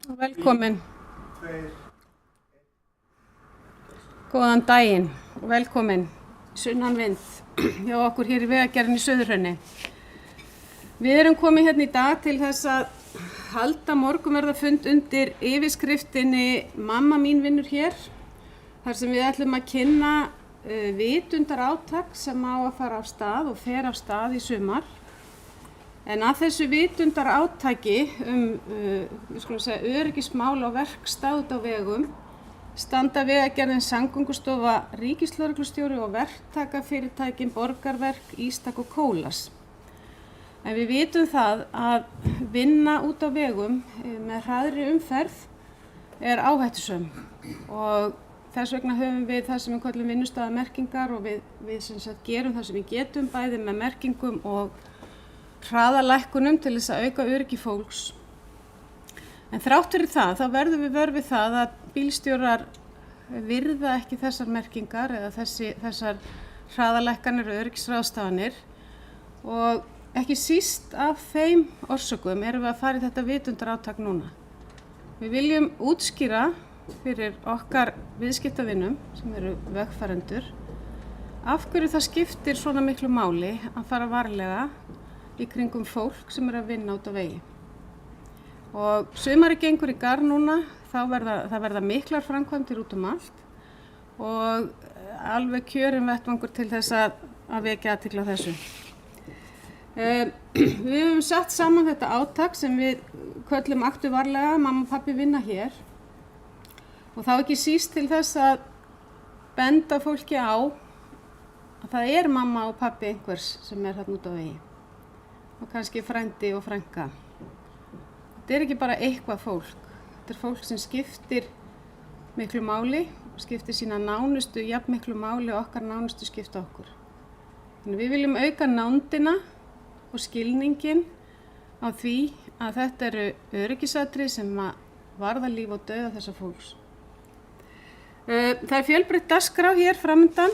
Velkomin. Góðan daginn og velkomin. Sunnan vind hjá okkur hér í Vegagerðinni í Suðurhrauni. Við erum komin hérna í dag til þess að halda morgunverðarfund undir yfirskriftinni Mamma mín vinnur hér, þar sem við ætlum að kynna vitundarátak sem á að fara af stað og fer af stað í sumar. En að þessu vitundarátaki öryggismál á verkstað út á vegum standa Vegagerðin, Samgöngustofa, Ríkislögreglustjóri og verktakafyrirtækin Borgarverk, Ístak og Kólas. En við vitum það að vinna út á vegum með hraðri umferð er áhættusöm og þess vegna höfum við það sem við köllum vinnustaðamerkingar og við sem sagt gerum það sem við getum bæði með merkingum og hraðalækkunum til þess að auka öryggi fólks. En þrátt fyrir það, þá verðum við vör við það að bílstjórar virða ekki þessar merkingar eða þessar hraðalækkanir og öryggisráðstafanir og ekki síst af þeim orsökum erum við að fara í þetta vitundarátak núna. Við viljum útskýra fyrir okkar viðskiptavinum sem eru vegfarendur af hverju það skiptir svona miklu máli að fara varlega í kringum fólk sem er að vinna út á vegi. Og sumarið gengur í garð núna, það verða miklar framkvæmdir út allt og alveg kjörinn vettvangur til þess að vekja athygli á þessu. Við höfum sett saman þetta átak sem við köllum Aktu varlega, mamma og pabbi vinna hér. Og þá ekki síst til þess að benda fólki á að það er mamma og pabbi einhvers sem er þarna út á vegi. Og kannski frændi og frænka. Þetta er ekki bara eitthvað fólk. Þetta er fólk sem skiptir miklu máli, skiptir sína nánustu jafn miklu máli og okkar nánustu skipta okkur. Þannig við viljum auka nándina og skilningin á því að þetta eru öryggisatriði sem varða líf og dauða þessa fólks. Það er fjölbreytt dagskrá hér framundan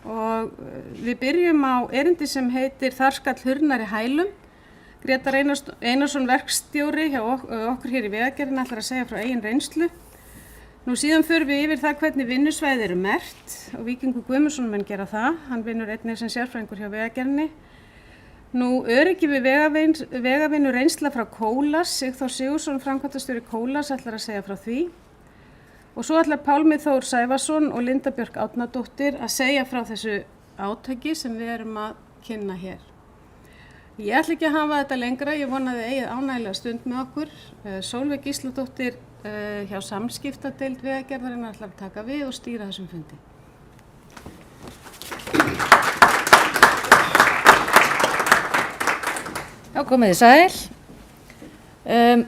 og við byrjum á erindi sem heitir Þar skall hurnar í hælum. Grétar Einarsson verkstjóri hjá okkur hér í Vegagerðinni ætlar að segja frá eigin reynslu. Nú síðan förum við yfir það hvernig vinnusvæði eru merkt og Víkingur Guðmundsson mun gera það. Hann vinnur einnig sem sérfræðingur hjá Vegagerðinni. Nú öryggi við vegavinnu reynsla frá Kólas, Sigþór Sigurðsson, framkvæmdastjóri Kólas ætlar að segja frá því. Og svo ætlar Pálmi Þór Sævarsson og Linda Björk Árnadóttir að segja frá þessu átaki sem við erum að kynna hér. Ég ætla ekki að hafa þetta lengra, ég vonaði eigið ánægilega stund með okkur. Sólveig Gísladóttir hjá samskiptadeild Vegagerðarinnar ætlar að taka við og stýra þessum fundi. Já, komið þið sæl.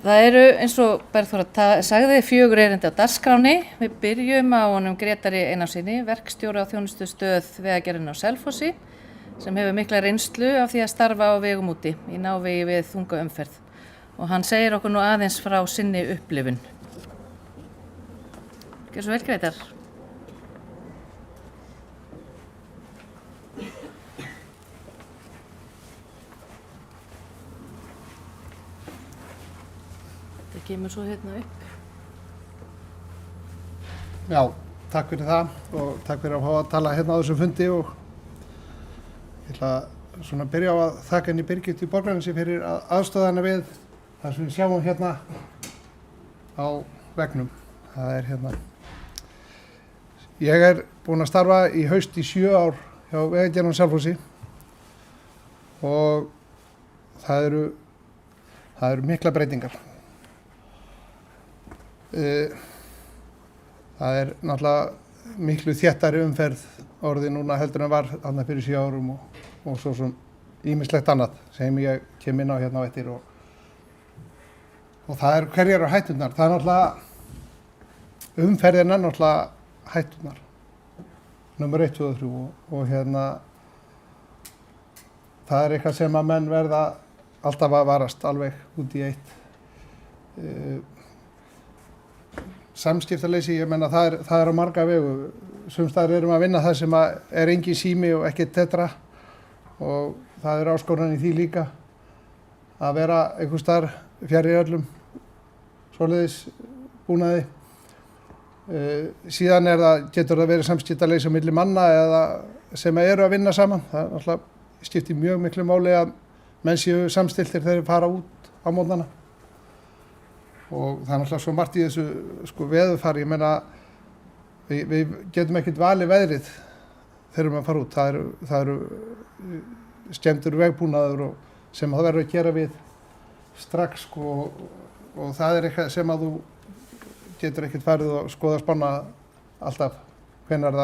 Það eru eins og Bergþóra sagði 4 erindi á dagskráni. Við byrjum á honum Grétari Einarsssyni, verkstjóra á þjónustustöð Vegagerðarinnar á Selfossi, sem hefur mikla reynslu af því að starfa á vegum úti í návegi við þunga umferð. Og hann segir okkur nú aðeins frá sinni upplifun. Gjörðu svo vel, Grétar. Það kemur svo hérna upp. Já, takk fyrir það og takk fyrir að fá að tala hérna á þessum fundi og ég ætla svona að byrja á að þakka henni Birgittu í Borgarnesi fyrir aðstoðana við það sem við sjáum hérna á vegnum. Það er hérna. Ég er búinn að starfa í haust í 7 ár hjá Vegagerðinni á Selfossi og það eru mikla breytingar. Það er náttúrulega miklu þéttari umferð orðið núna heldur en var þarna fyrir 7 árum og svo sem ýmislegt annað sem ég kem inn á hérna á eftir og það er hverjar á hætturnar. Það er náttúrulega umferðin er náttúrulega hætturnar. Númer 1, 2 og 3 og hérna það er eitthvað sem að menn verða alltaf að varast alveg út í eitt. Samskiptaleysi, ég menna það er á marga vegu. Sums staðar erum að vinna það sem er engin sími og ekkert tetra og það er áskorun í því líka að vera einhvers staðar fjarri öllum svoleiðis búnaði. Síðan getur það verið samskiptaleysi á milli manna eða sem eru að vinna saman. Það náttúrulega skiptir mjög miklu máli að menn séu samstilltir þegar þeir fara út á mótnana. Og það er náttúrulega svo margt í þessu veðurfari. Ég meina, við getum ekkert valið veðrið þegar við fara út. Það eru skemmtur vegbúnaður sem það verður að gera við strax og það er eitthvað sem að þú getur ekkert farið og skoða spána alltaf hvenær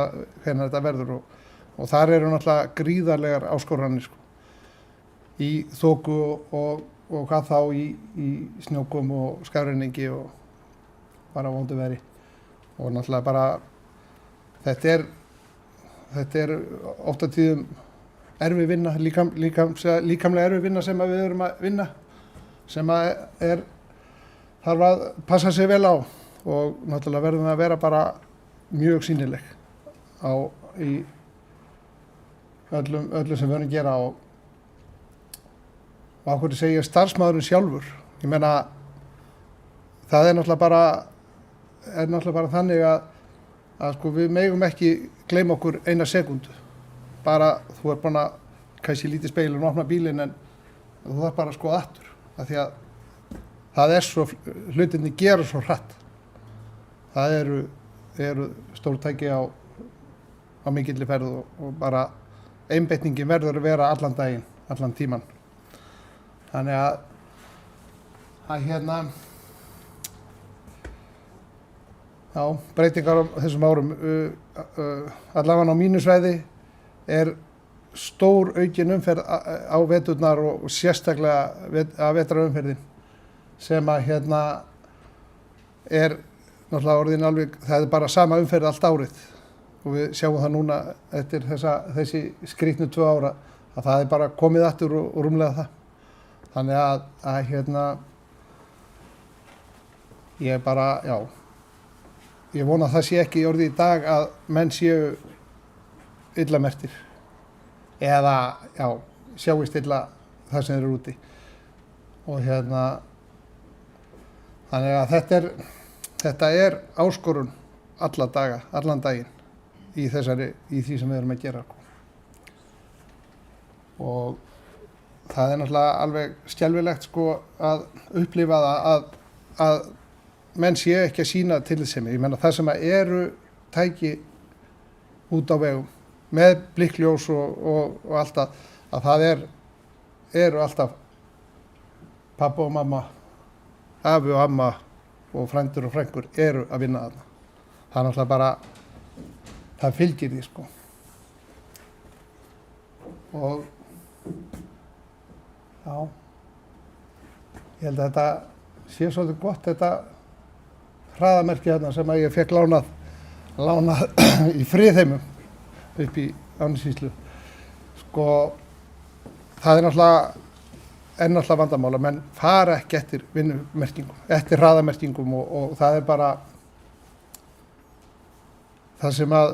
þetta verður og þar eru náttúrulega gríðarlegar áskoranir í þoku og hvað þá í snjókum og skafrenningi og bara vondu veðri og náttúrulega bara þetta er oft á tíðum erfið vinna, líkamlega erfið vinna sem við erum að vinna sem þarf að passa sig vel á og náttúrulega verðum við að vera bara mjög sýnileg í öllu sem við erum að gera og á hverju segja starfsmaðurinn sjálfur. Ég meina, það er náttúrulega bara þannig að við megum ekki gleyma okkur eina sekúndu. Bara þú er búin að kannski lítið speilin og opna bílinn en þú þarf bara að skoða aftur. Af því að það er svo, hlutinni gera svo hratt. Það eru stórtæki á mikilli ferð og bara einbeitningin verður að vera allan daginn, allan tíman. Þannig að breytingar á þessum árum, allavega á mínu svæði er stór aukin umferð á veturnar og sérstaklega að vetrarumferðin sem að er náttúrulega orðin alveg, það er bara sama umferð allt árið og við sjáum það núna eftir þessi skrýtnu 2 ára að það er bara komið aftur og rúmlega það. Þannig að ég vona að það sé ekki orðið í dag að menn séu illamerktir eða sjáist illa það sem eru úti og þannig að þetta er áskorun alla daga, allan daginn í því sem við erum að gera og það er náttúrulega alveg skelfilegt að upplifa það að menn séu ekki að sýna tillitssemi. Ég meina það sem eru tæki út á vegum með blikkljós og alltaf að það eru alltaf pappa og mamma, afi og amma og frændur og frængur eru að vinna þarna. Það er náttúrulega bara, það fylgir því og ég held að þetta sé svolítið gott þetta hraðamerki hérna sem að ég fekk lánað í Friðheimum upp í Árnessýslu. Það er náttúrulega vandamál að menn fara ekki eftir vinnumerkingum, eftir hraðamerkingum og það er bara það sem að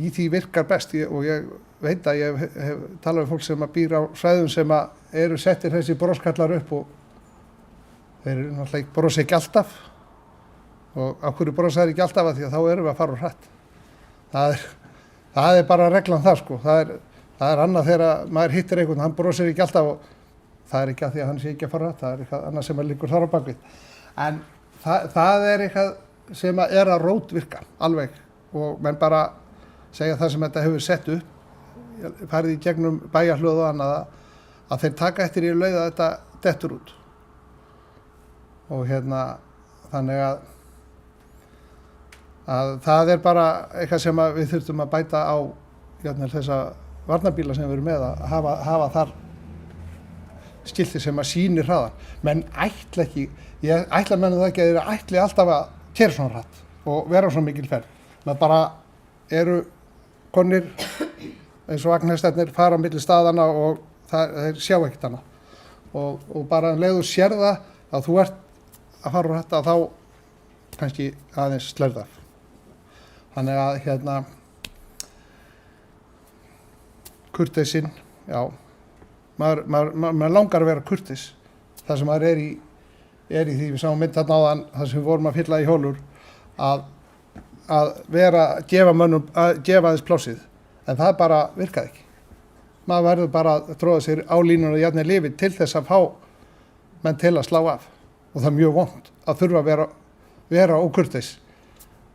í því virkar best og ég veit að ég hef talað við fólk sem að býr á svæðum sem að eru settir þessi broskallar upp og þeir eru náttúrulega brosa ekki alltaf og af hverju brosa þeir ekki alltaf að því að þá erum við að fara úr hratt. Það er bara reglan það það er annað þegar maður hittir einhvern, hann brosir ekki alltaf og það er ekki að því að hann sé ekki að fara hratt, það er eitthvað annað sem liggur þar á bakvið. En það er eitthvað sem er að rótvirka alveg og menn bara segja það sem þetta hefur sett upp, farið í gegnum bæjarhljóð og annað að þeir taka eftir í leið að þetta dettur út. Og þannig að það er bara eitthvað sem við þurftum að bæta á þessa varnarbíla sem við erum með að hafa þar skilti sem að sýnir hraðan. Menn ætla ekki, ég ætla menn það ekki að þeir ætli alltaf að keyra svona hratt og vera svona mikil ferð. Það bara eru konir eins og vagnhestarnir fara á milli staðana og þeir sjá ekkert annað. Og bara leið þú sér það að þú ert að fara úr hratt að þá kannski aðeins slærð af. Þannig að kurteisinn, maður langar að vera kurteis þar sem maður er í því við sáum mynd þarna áðan þar sem við vorum að fylla í hólur að gefa mönnum, að gefa þess plássið, en það bara virkaði ekki. Maður verður bara að tróða sér á línuna og jafnir lifi til þess að fá menn til að slá af, og það er mjög vont að þurfa að vera ókurteis,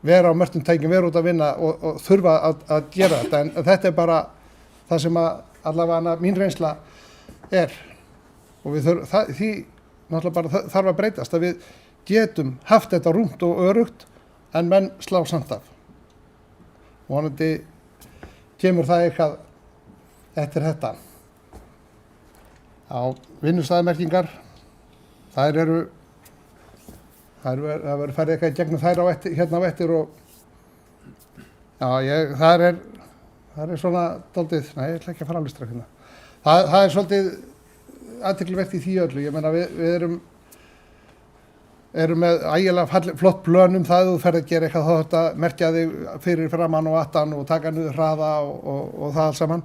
vera á mörtum tækjum, vera út að vinna og þurfa að gera þetta, en þetta er bara það sem að allavega mín reynsla er, og við því náttúrulega bara þarf að breytast, að við getum haft þetta rúmt og örugt en menn slá samt af. Og vonandi kemur það eitthvað eftir þetta. Á vinnustæðamerkingar, það verður farið eitthvað í gegnum þær hérna á eftir og já, það er svona dálítið, nei, ég ætla ekki að fara alveg strax hérna. Það er svolítið athyglisvert í því öllu. Ég meina við erum með ægilega flott plön það þú ferð að gera eitthvað, þá þetta merkja þig fyrir framan og aftan og taka niður hraða og það allt saman.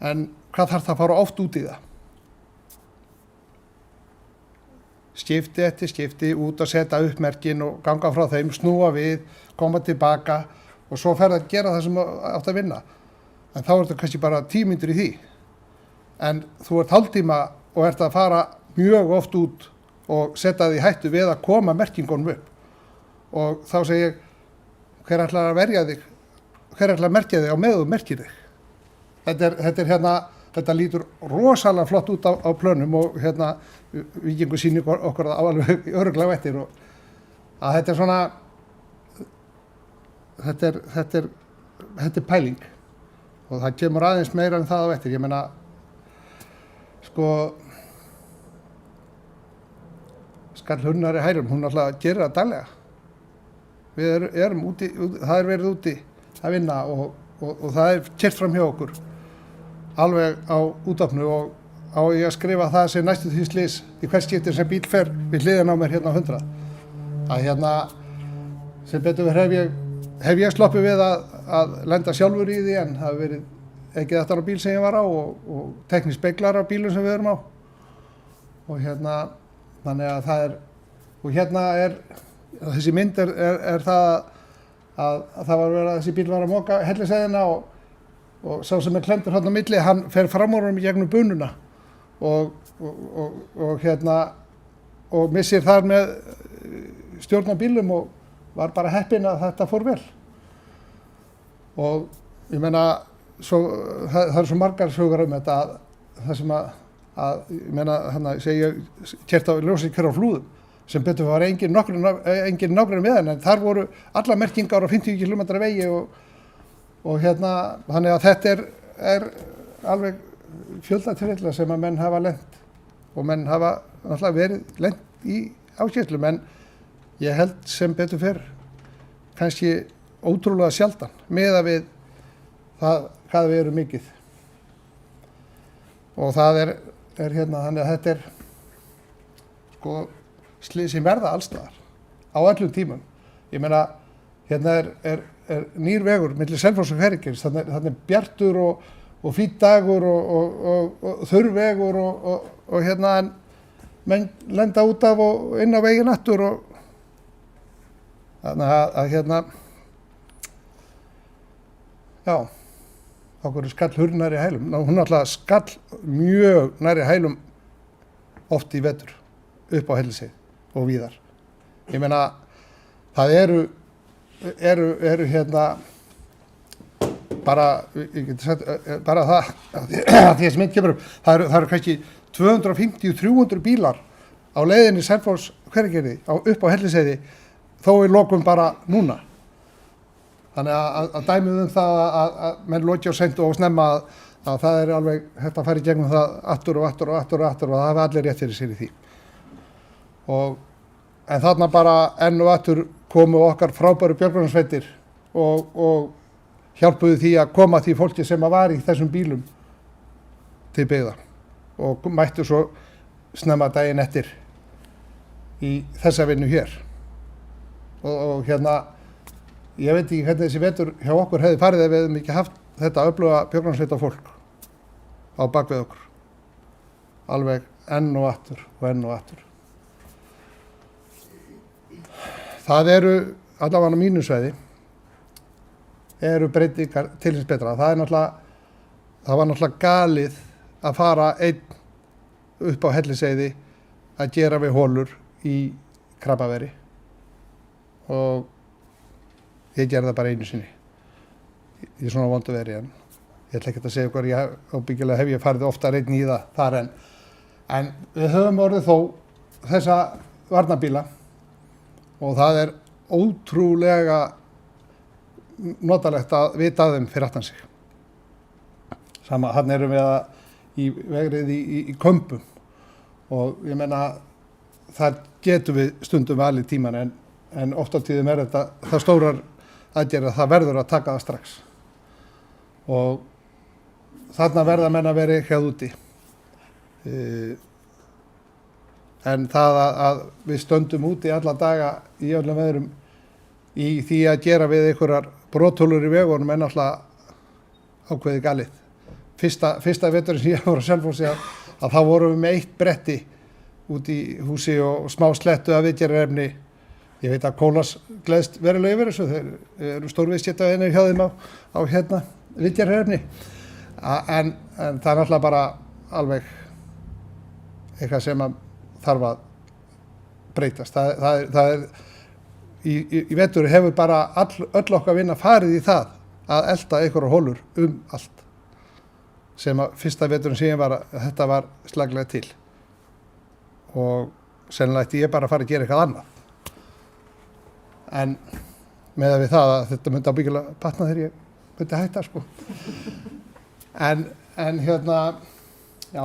En hvað þarf það að fara oft út í það? Skipti eftir skipti út að setja upp merkin og ganga frá þeim, snúa við, koma tilbaka og svo ferð að gera það sem átt að vinna. En þá er þetta kannski bara 10 mínútur í því. En þú ert hálftíma og ert að fara mjög oft út og setja því hættu við að koma merkingunum upp. Og þá segi ég, hver ætlar að verja þig? Hver ætlar að merkja þig á meðu merkir þig? Þetta lítur rosalega flott út á plönum og Víkingur sýnir okkur alveg örugglega eftir og að þetta er svona, þetta er pæling og það kemur aðeins meira en það á eftir. Ég meina, sko, Skallhurnar í Hælum, hún alltaf gerir það daglega. Við erum úti, það er verið úti að vinna og það er kert fram hjá okkur alveg á útafnu og á ég að skrifa það sem næstu því slys í hvert skipti sem bíl fer við hliðina á mér hérna á 100. Að sem betur hef ég sloppið við að lenda sjálfur í því, en það hefur verið ekki þetta á bíl sem ég var á og teknísk speglar á bílum sem við erum á. Og þannig að það er, og þessi mynd er það að það var verið að þessi bíl var að moka helliseiðina og sá sem er klemdur hann á milli, hann fer fram úr honum í gegnum bununa og missir þar með stjórn á bílum og var bara heppinn að þetta fór vel. Og ég meina, það er svo margar sögur þetta það sem ég meina, ég kert á ljósið hver á Flúðum, sem betur var engin nágranni með henni, en þar voru alla merkingar á 50 km vegi og þannig að þetta er alveg fjöldatilfella sem að menn hafa lent og menn hafa náttúrulega verið lent í ákeyslum, en ég held sem betur fer kannski ótrúlega sjaldan miðað við það hvað við erum mikið. Og það er þannig að þetta er sko slys sem verða allstaðar á öllum tímum. Ég meina, er nýr vegur milli Selfoss og Hveragerðis, þannig er bjartur og fínn dagur og þurr vegur og en menn lenda út af og inn á veginn aftur og þannig að já, okkur er Skallhurð nærri Hælum. Hún alltaf skall mjög nærri Hælum oft í vetur upp á Helliseiði og víðar. Ég meina, það eru bara, ég geti sagt, bara það að því sem mynd kemur upp, það eru kannski 250-300 bílar á leiðinni Selfoss Hveragerði upp á Helliseiði þó við lokum bara núna. Þannig að dæmið það að menn loki á seint og snemma að það er alveg hægt að fara í gegnum það aftur og það hafa allir rétt fyrir sér í því. En þarna bara enn og aftur komu okkar frábæru björgunarsveitir og hjálpuðu því að koma því fólki sem var í þessum bílum til byggða og mættu svo snemma daginn eftir í þessa vinnu hér. Og ég veit ekki hvernig þessi vetur hjá okkur hefði farið ef við hefðum ekki haft þetta öfluga björgunarsveita fólk á bakvið okkur. Alveg enn og aftur. það eru allavega á mínu svæði eru breytingar til hins betra. Það var náttúrulega galið að fara einn upp á Helliseiði að gera við holur í Krabbaveri og ég gerði það bara einu sinni í svona vondu veri en ég ætla ekki að segja ykkur, ábyggilega hef ég farið ofta einn í það þar en við höfum orðið þó þessa varnarbíla og það er ótrúlega notalegt að vita af þeim fyrir aftan sig. Hann erum við í vegrið í kömbum og ég meina það getum við stundum valið tíman en oft á tíðum þetta það stórar aðgerð að það verður að taka það strax og þarna verða menn að vera ekki úti. En það að við stöndum úti alla daga í öllum veðrum í því að gera við einhverjar brothólur í vegunum er náttúrulega ákveðið galið. Fyrsta veturinn sem ég var á Selfossi að þá vorum við með eitt bretti út í húsi og smá slettu af viðgerðarefni. Ég veit að Kólas gleðst verulega yfir þessu, þeir eru stórviðskipta hjá þeim á viðgerðarefni. En það er náttúrulega bara alveg eitthvað sem að þarf að breytast. Það er í vetur hefur bara öll okkar vinna farið í það að elta einhverjar holur allt. Sem að fyrsta veturinn sem ég var þetta var slaglega til. Og sennilega ætti ég bara að fara að gera eitthvað annað. En með við það að þetta myndi ábyggilega batna þegar ég myndi hætta sko. En já,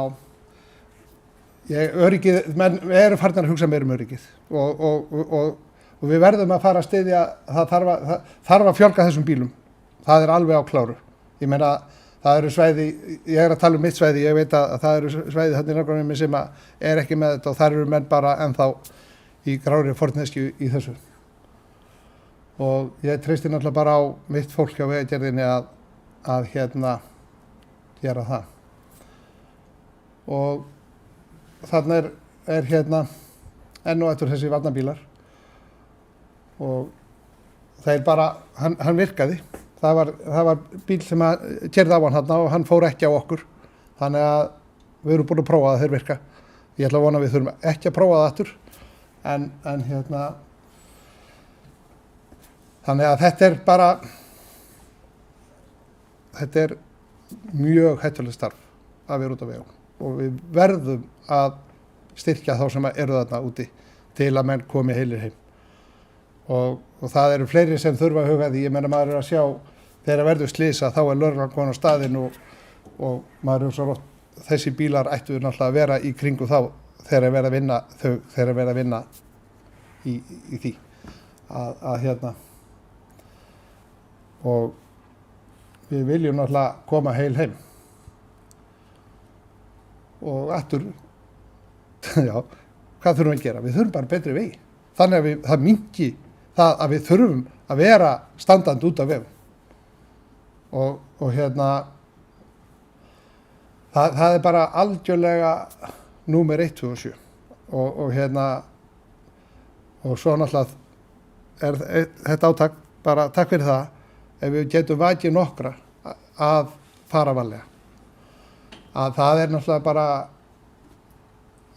menn við erum farnir að hugsa meira öryggið og við verðum að fara að styðja, það þarf að fjölga þessum bílum. Það er alveg á kláru. Ég meina það eru svæði, ég er að tala um mitt svæði, ég veit að það eru svæði þarna í nágranninu sem er ekki með þetta og þar eru menn bara ennþá í grári forneskju í þessu. Og ég treysti náttúrulega bara á mitt fólk á Vegagerðinni að gera það. Og þarna er enn og eftir þessi varnarbílar og þeir bara, hann virkaði. Það var bíl sem keyrði á hann þarna og hann fór ekki á okkur. Þannig að við erum búin að prófa að þeir virka. Ég ætla að vona að við þurfum ekki að prófa það aftur. Þannig að þetta er mjög hættulegt starf að vera út á vegum. Og við verðum að styrkja þá sem eru þarna úti til að menn komi heilir heim. Og það eru fleiri sem þurfa að huga því. Ég meina maður er að sjá þegar verður slysa þá er lögreglan komin á staðinn og maður er svo rótt. Þessi bílar ættu náttúrulega að vera í kringu þá þegar er verið að vinna í því og við viljum náttúrulega koma heil heim og aftur já, hvað þurfum við að gera? Við þurfum bara betri vegi. Þannig að það minnki það að við þurfum að vera standandi út af vegum. Og það er bara algjörlega númer 1, 2 og 7. Og svo náttúrulega er þetta átak bara takk fyrir það ef við getum vakið nokkra að fara varlega. Að það er náttúrulega bara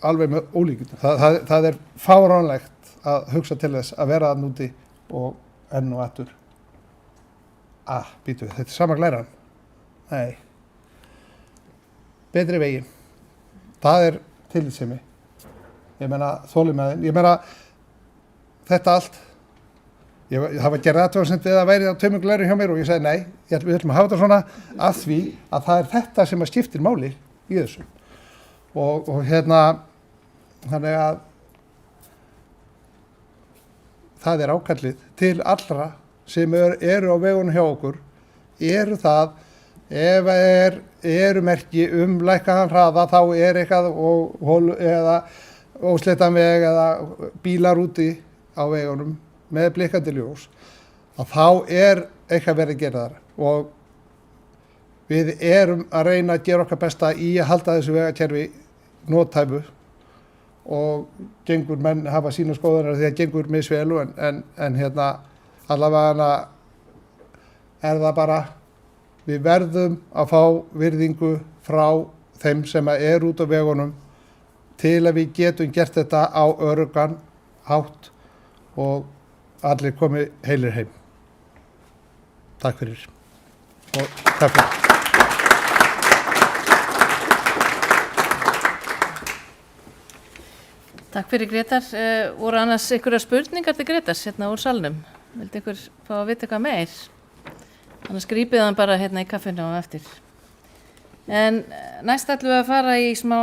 alveg með ólíkindum. Það er fáránlegt að hugsa til þess að vera þarna úti og enn og aftur. Býtu, þetta er sama glæran. Nei. Betri vegi. Það er tillitssemi. Ég meina þolinmæðin. Ég meina þetta allt. Það var gerð athugasemd við að væri á 2 glærum hjá mér og ég sagði nei, við ætlum að hafa þetta svona að því að það er þetta sem að skiptir máli í þessu. Og þannig að það er ákallið til allra sem eru á vegunum hjá okkur, eru það, ef eru merki lækkaðan hraða þá er eitthvað eða ósléttan veg eða bílar úti á vegunum með blikkandi ljós, að þá er eitthvað verið að gera þar. Og við erum að reyna að gera okkar besta í að halda þessu vegakerfi nothæfu og gengur menn hafa sína skoðunar því að gengur misvel en allavega er það bara við verðum að fá virðingu frá þeim sem út á vegunum til að við getum gert þetta á öruggan hátt og allir komi heilir heim. Takk fyrir og takk fyrir. Takk fyrir Grétar. Voru annars einhverjar spurningar til Grétars hérna úr salnum? Vildi einhver fá að vita eitthvað meir? Annars grípið hann bara hérna í kaffinu á eftir. En næst ætlum við að fara í smá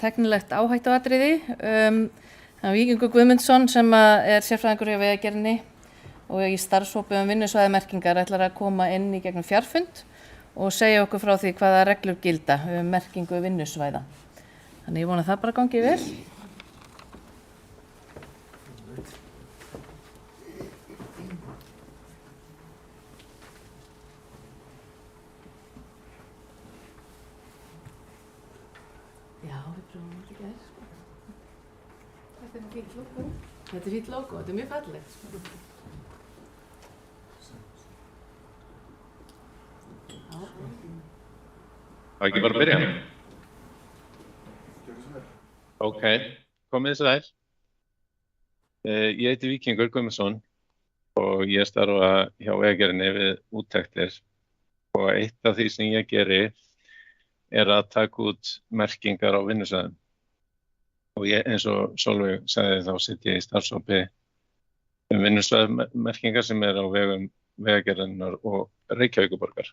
teknilegt áhættuatriði. Það er Víkingur Guðmundsson sem er sérfræðingur hjá Vegagerðinni og í starfshópi vinnusvæðamerkingar ætlar að koma inn í gegnum fjarfund og segja okkur frá því hvaða reglur gilda merkingu vinnusvæða. Þannig ég vona það bara gangi vel. Þetta fínt logo, þetta mjög fallegt. Það ekki bara að byrja? Ok, komið sæl. Ég heiti Víkingur Guðmundsson og ég starfa hjá Vegagerðinni við úttektir og eitt af því sem ég geri er að taka út merkingar á vinnusvæðum. Og ég, eins og Sólveig sagði, þá sitt ég í starfshópi vinnusvæðamerkingar sem er á vegum Vegagerðarinnar og Reykjavíkurborgar.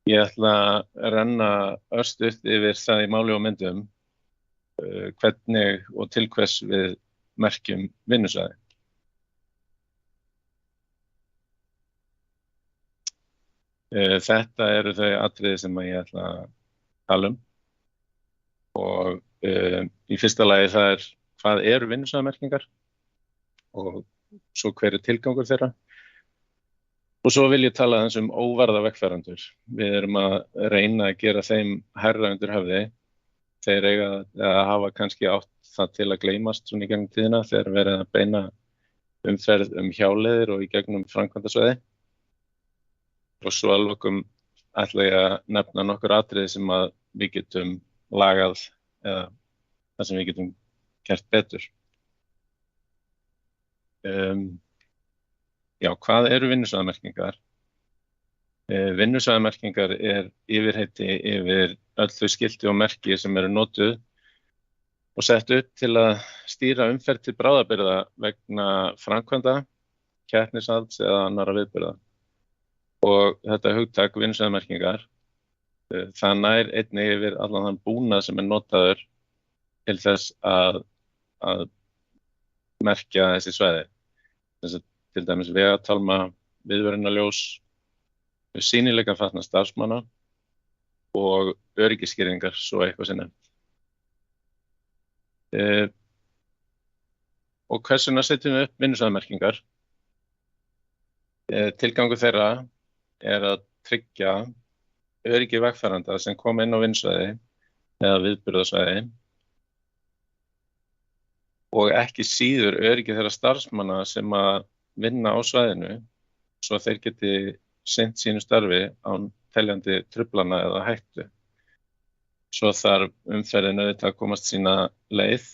Ég ætla að renna örstutt yfir það í máli og myndum hvernig og til hvers við merkjum vinnusvæði. Þetta eru þau atriði sem ég ætla að tala og í fyrsta lagi það er hvað eru vinnusvæðamerkingar og svo hver er tilgangur þeirra. Og svo vil ég tala aðeins óvarða vegfarendur. Við erum að reyna að gera þeim hærra undir höfði. Þeir eiga að hafa kannski átt það til að gleymast svona í gegnum tíðina þegar verið að beina umferð hjáleiðir og í gegnum framkvæmdasvæði. Og svo að lokum ætla ég að nefna nokkur atriði sem að við getum lagað eða það sem við getum gert betur. Já, hvað eru vinnusvæðamerkingar? Vinnusvæðamerkingar er yfirheiti yfir öll þau skilti og merki sem eru notuð og sett upp til að stýra umferð til bráðabirgða vegna framkvæmda, keppnishalds eða annarra viðburða. Og þetta hugtak vinnusvæðamerkingar það nær einnig yfir allan þann búnað sem er notaður til þess að merkja þessi svæði. Til dæmis vegatálma, viðvörunarljós, sýnileika fatna starfsmanna og öryggisskýringar, svo eitthvað sem nefnt. Og hvers vegna setjum við upp vinnusvæðamerkingar? Tilgangur þeirra er að tryggja öryggi vegfarenda sem koma inn á vinnusvæði eða viðburðasvæði og ekki síður öryggi þeirra starfsmanna sem að vinna á svæðinu svo þeir geti sinnt sínu starfi án teljandi truflana eða hættu. Svo þarf umferðin auðvitað að komast sína leið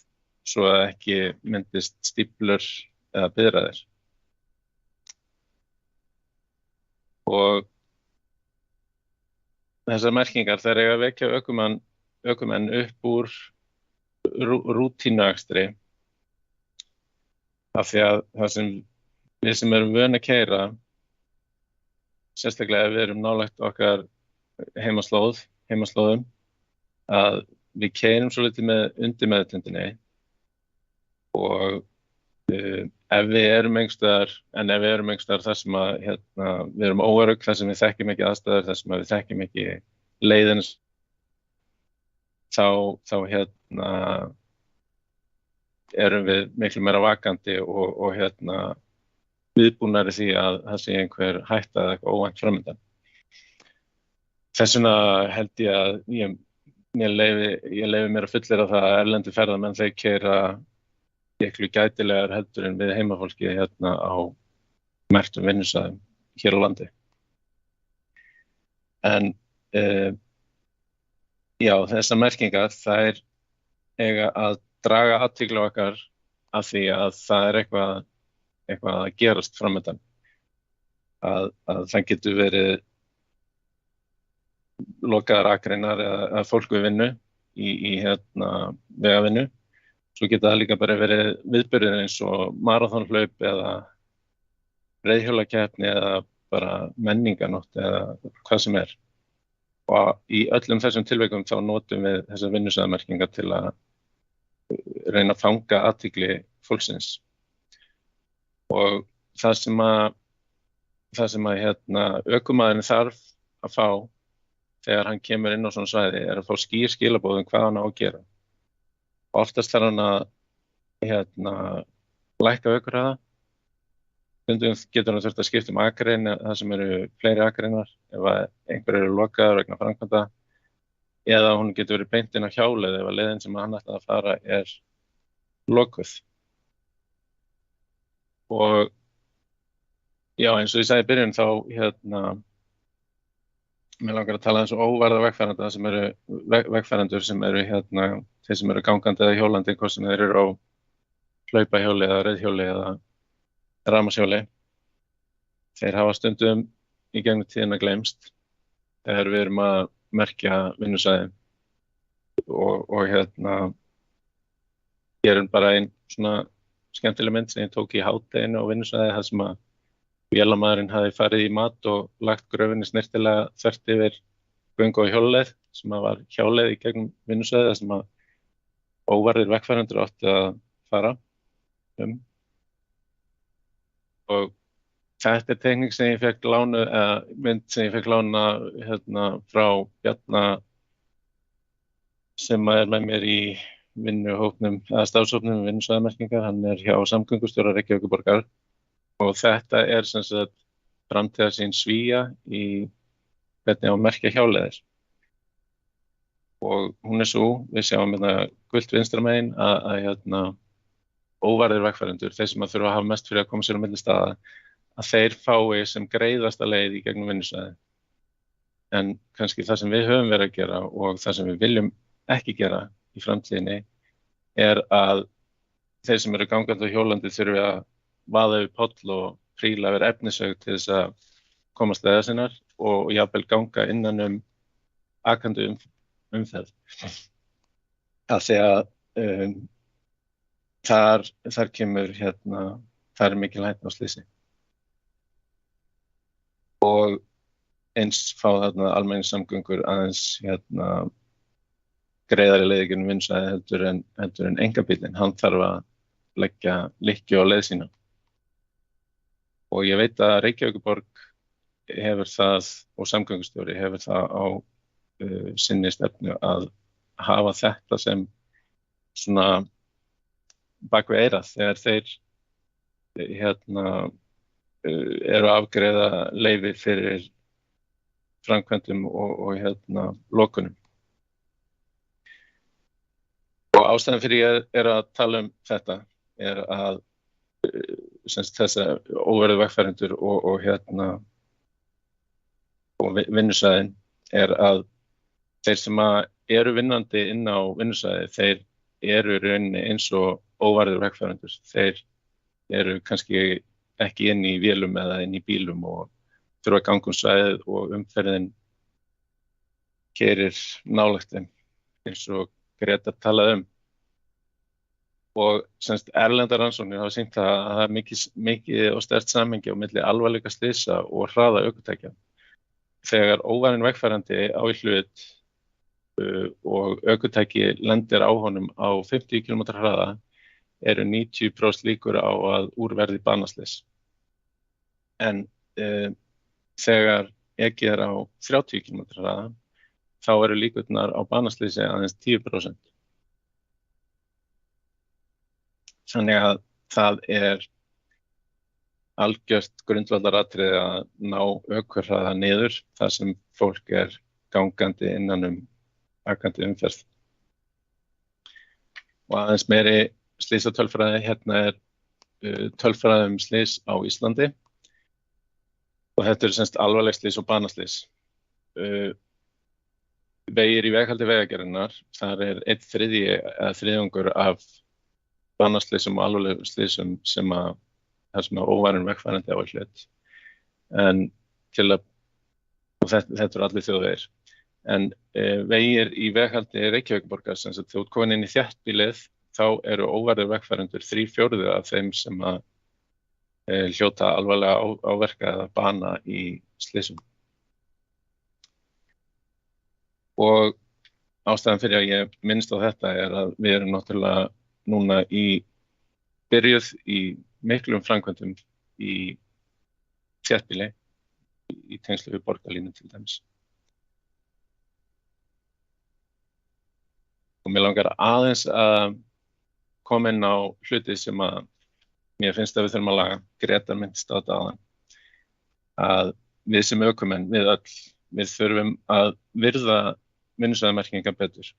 svo að ekki myndist stíflur eða biðraðir. Og þessar merkingar þær eiga að vekja ökumenn upp úr rútínuakstri af því að það sem við sem erum vön að keyra, sérstaklega ef við erum nálægt okkar heimaslóðum, að við keyrum svolítið með undirmeðvitundinni og ef við erum einhverstaðar þar sem að við erum óörugg, þar sem við þekkjum ekki aðstæður, þar sem við þekkjum ekki leiðin, þá erum við miklu meira vakandi og viðbúnari því að það sé einhver hætta eða eitthvað óvænt framundan. Þess vegna held ég að ég ég leyfi mér að fullera það að erlendu ferðamenn þeir keyra miklu gætilegar heldur en við heimafólki hérna á merktum vinnusvæðum hér á landi. En já, þessar merkingar þær eiga að draga athygli okkar af því að það er eitthvað að gerast framöndan. Að það getur verið lokaðar akreinar eða fólk við vinnu í vegavinnu. Svo geta það líka bara verið viðburðir eins og maraþonhlaup eða reiðhjólakeppni eða bara menninganótt eða hvað sem er. Og í öllum þessum tilvikum þá notum við þessar vinnusvæðamerkingar til að reyna að fanga athygli fólksins. Og það sem að ökumaðurinn þarf að fá þegar hann kemur inn á svona svæði er að fá skýr skilaboð hvað hann á að gera. Og oftast þarf hann að lækka ökuhraða. Stundum getur hann þurft að skipta akrein það sem eru fleiri akreinar ef einhver eru lokaður vegna framkvæmda eða hún getur verið beint inn á hjálið ef leiðin sem hann ætlaði að fara er lokuð. Og já, eins og ég sagði í byrjun þá mér langar að tala eins og óvarða vegfarenda sem eru vegfarendur sem eru þeir sem eru gangandi eða hjólandi hvort sem þeir eru á hlaupahjóli eða reiðhjóli eða rafmagnshjóli. Þeir hafa stundum í gegnum tíðina gleymst þegar við erum að merkja vinnusvæði og gerum bara ein svona skemmtileg mynd sem ég tók í hádeginu á vinnusvæði þar sem að vélamaðurinn hafi farið í mat og lagt gröfinni snyrtilega þvert yfir göngu og hjóluleið sem að var hjáleið í gegnum vinnusvæði þar sem að óvarðir vegfarendur áttu að fara og þetta er tekník sem ég fekk lánu eða mynd sem ég fekk lána frá Bjarna sem er með mér í vinnuhópnum eða starfshópnum vinnusvæðamerkingar. Hann er hjá samgöngustjóra Reykjavíkurborgar og þetta er sem sagt framtíðarsýn Svía í hvernig á að merkja hjáleiðir. Og hún er svo, við sjáum gult vinstra megin að óvarðir vegfarendur, þeir sem að þurfa að hafa mest fyrir að koma sér á milli staða, að þeir fái sem greiðasta leið í gegnum vinnusvæði. En kannski það sem við höfum verið að gera og það sem við viljum ekki gera í framtíðinni er að þeir sem eru gangandi og hjólandi þurfi að vaða yfir poll og príla yfir efnisveig til þess að komast leiðar sinnar og jafnvel ganga innan akandi umferð. Af því að þar kemur þar er mikil hætta á slysi. Og eins fá þarna almenningssamgöngur aðeins greiðari leið í gegnum vinnusvæði heldur en einkabíllinn. Hann þarf að leggja lykkju á leið sína. Og ég veit að Reykjavíkurborg hefur það og samgöngustjóri hefur það á sinni stefnu að hafa þetta sem svona bak við eyrað þegar þeir eru að afgreiða leyfi fyrir framkvæmdum og lokunum. Og ástæðan fyrir ég er að tala þetta er að þessar óvarðir vegfarendur og vinnusvæðin er að þeir sem eru vinnandi inn á vinnusvæði, þeir eru í rauninni eins og óvarðir vegfarendur. Þeir eru kannski ekki inn í vélum eða inn í bílum og þurfa að ganga svæðið og umferðin keyrir nálægt þeim eins og Greta talaði Og erlendar rannsóknir hafa sýnt að það er mikið og sterkt samhengi á milli alvarleika slysa og hraða ökutækja. Þegar óvarinn vegfarandi á í hlut og ökutæki lendir á honum á 50 km hraða eru 90% líkur á að úr verði banaslys. En þegar ekið er á 30 km hraða þá eru líkurnar á banaslysi aðeins 10%. Þannig að það er algjört grundvallaratriði að ná ökuhraða niður þar sem fólk er gangandi innan akandi umferð. Og aðeins meiri slysatölfræði, hérna er tölfræði slys á Íslandi og þetta eru semst alvarleg slys og banaslys. Vegir í veghaldi vegagerðarinnar, þar er 1/3 eða þriðjungur af banaslysum og alvarlegum slysum sem að óvarin vegfarandi á í hlut. En og þetta eru allir þjóðvegir. En vegir í veghaldi Reykjavíkurborgar, sem sagt þú ert komin inn í þéttbýlið, þá eru óvarðir vegfarendur 3/4 af þeim sem að hljóta alvarlega áverka eða bana í slysum. Og ástæðan fyrir að ég minnst á þetta er að við erum náttúrulega núna byrjuð í miklum framkvæmdum í þéttbýli í tengslu við borgarlínu til dæmis. Og mér langar aðeins að koma inn á hluti sem að mér finnst að við þurfum að laga. Grétar minntist á þetta áðan. Að við sem ökumenn, við þurfum að virða vinnusvæðamerkingar betur.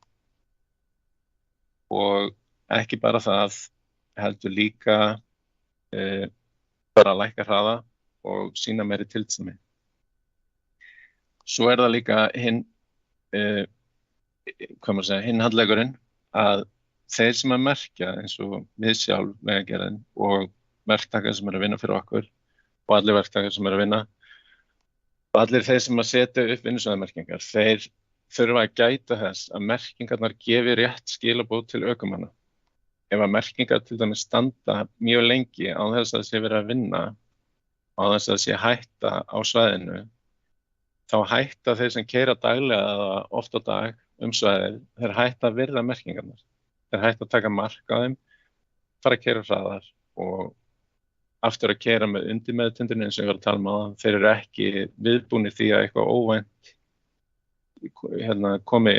Og ekki bara það, heldur líka bara að lækka hraða og sýna meiri tillitssemi. Svo er það líka hinn handleggurinn að þeir sem að merkja eins og við sjálf vegagerðin og verktakar sem eru að vinna fyrir okkur og allir verktakar sem eru að vinna og allir þeir sem að setja upp vinnusvæðamerkingar, þeir þurfa að gæta þess að merkingarnar gefi rétt skilaboð til ökumanna. Ef að merkingar til dæmis standa mjög lengi á þess að það sé verið að vinna, á þess að það sé hætta á svæðinu, þá hætta þeir sem keyra daglega eða oft á dag svæðið, þeir hætta að virða merkingarnar. Þeir hætta að taka mark á þeim, fara að keyra hraðar og aftur að keyra með undirmeðvitundinni eins og ég var að tala um áðan. Þeir eru ekki viðbúnir því að eitthvað óvænt komi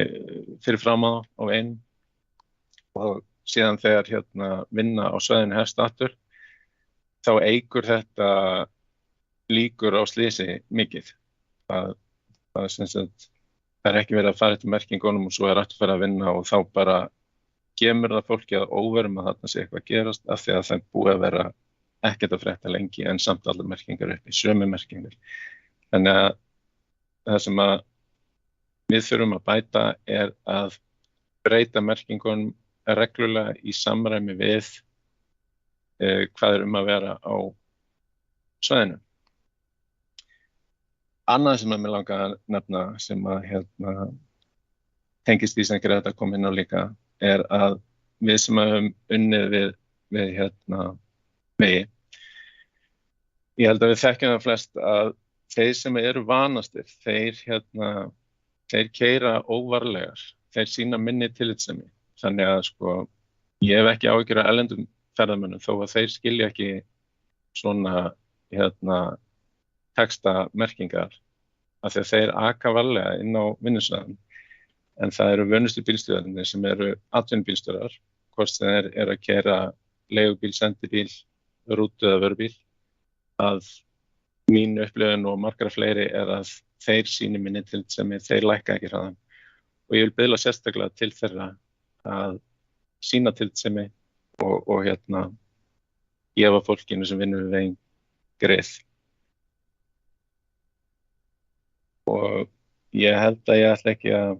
fyrir fram á einn og síðan þegar vinna á svæðinu hefst aftur, þá eykur þetta líkur á slysi mikið. Það er ekki verið að fara eftir merkingunum og svo er aftur að fara að vinna og þá bara kemur það fólki að óverum að þarna sé eitthvað að gerast af því að það búið að vera ekkert að frétta lengi en samt allar merkingar upp í sömu merkingar. Þannig að það sem að við þurfum að bæta er að breyta merkingunum reglulega í samræmi við hvað er að vera á svæðinu. Annað sem að mér langar að nefna sem að tengist því sem Greta kom inn á líka er að við sem höfum unnið við vegi. Ég held að við þekkjum það flest að þeir sem eru vanastir, þeir keyra óvarlegar, þeir sýna minni tillitssemi. Þannig að ég hef ekki áhyggjur af erlendum ferðamönnum þó að þeir skilja ekki svona textamerkingar af því að þeir aka varlega inn á vinnusvæðum. En það eru vönustu bílstjórarnir sem eru atvinnubílstjórar, hvort sem þeir eru að keyra leigubíl, sendibíl, rútu eða vörubíl, að mín upplifun og margra fleiri er að þeir sýni minni tillitssemi, þeir lækka ekki hraðann. Og ég vil biðla sérstaklega til þeirra að sýna tillitssemi og gefa fólkinu sem vinnur við veginn grið. Og ég held að ég ætla ekki að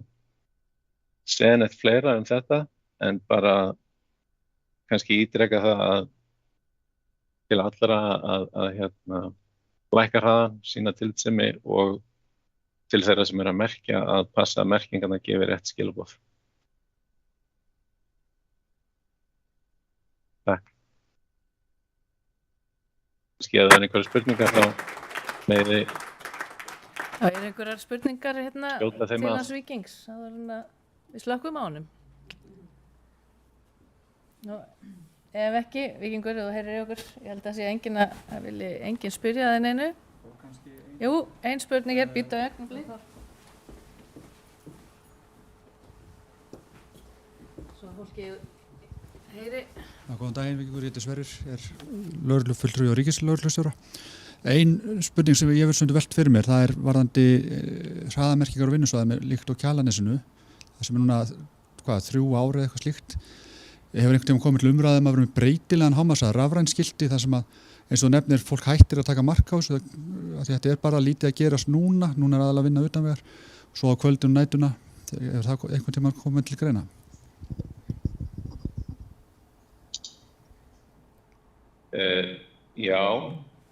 segja neitt fleira þetta, en bara kannski ítreka það að til allra að lækka hraðann, sýna tillitssemi og til þeirra sem eru að merkja að passa að merkingarnar gefi rétt skilaboð. Takk. Kannski að það er einhverjar spurningar þá með þið. Það er einhverjar spurningar til hans Víkings, við slökkum á honum. Ef ekki, Víkingur, þú heyrir í okkur, ég held að sé enginn spyrja það neinu. Jú, ein spurning býta á augnablik. Svo fólki heyri. Góðan daginn, Víkingur, ég heiti Sverrir, lögreglufulltrúi og ríkislögreglustjóra. Ein spurning sem ég vil velt fyrir mér, það er varðandi hraðamerkingar og vinnusvæði líkt á Kjalarnesinu. það sem núna 3 ár eða eitthvað slíkt, hefur einhvern tímann komið til umræðum að vera með breytilegan hámarkshraða, rafræn skilti þar sem að eins og nefnir fólk hættir að taka mark á þessu, að þetta bara lítið að gerast núna er aðalega að vinna utanvegar, svo á kvöldum nætuna, hefur það einhvern tímann komið til greina? Já,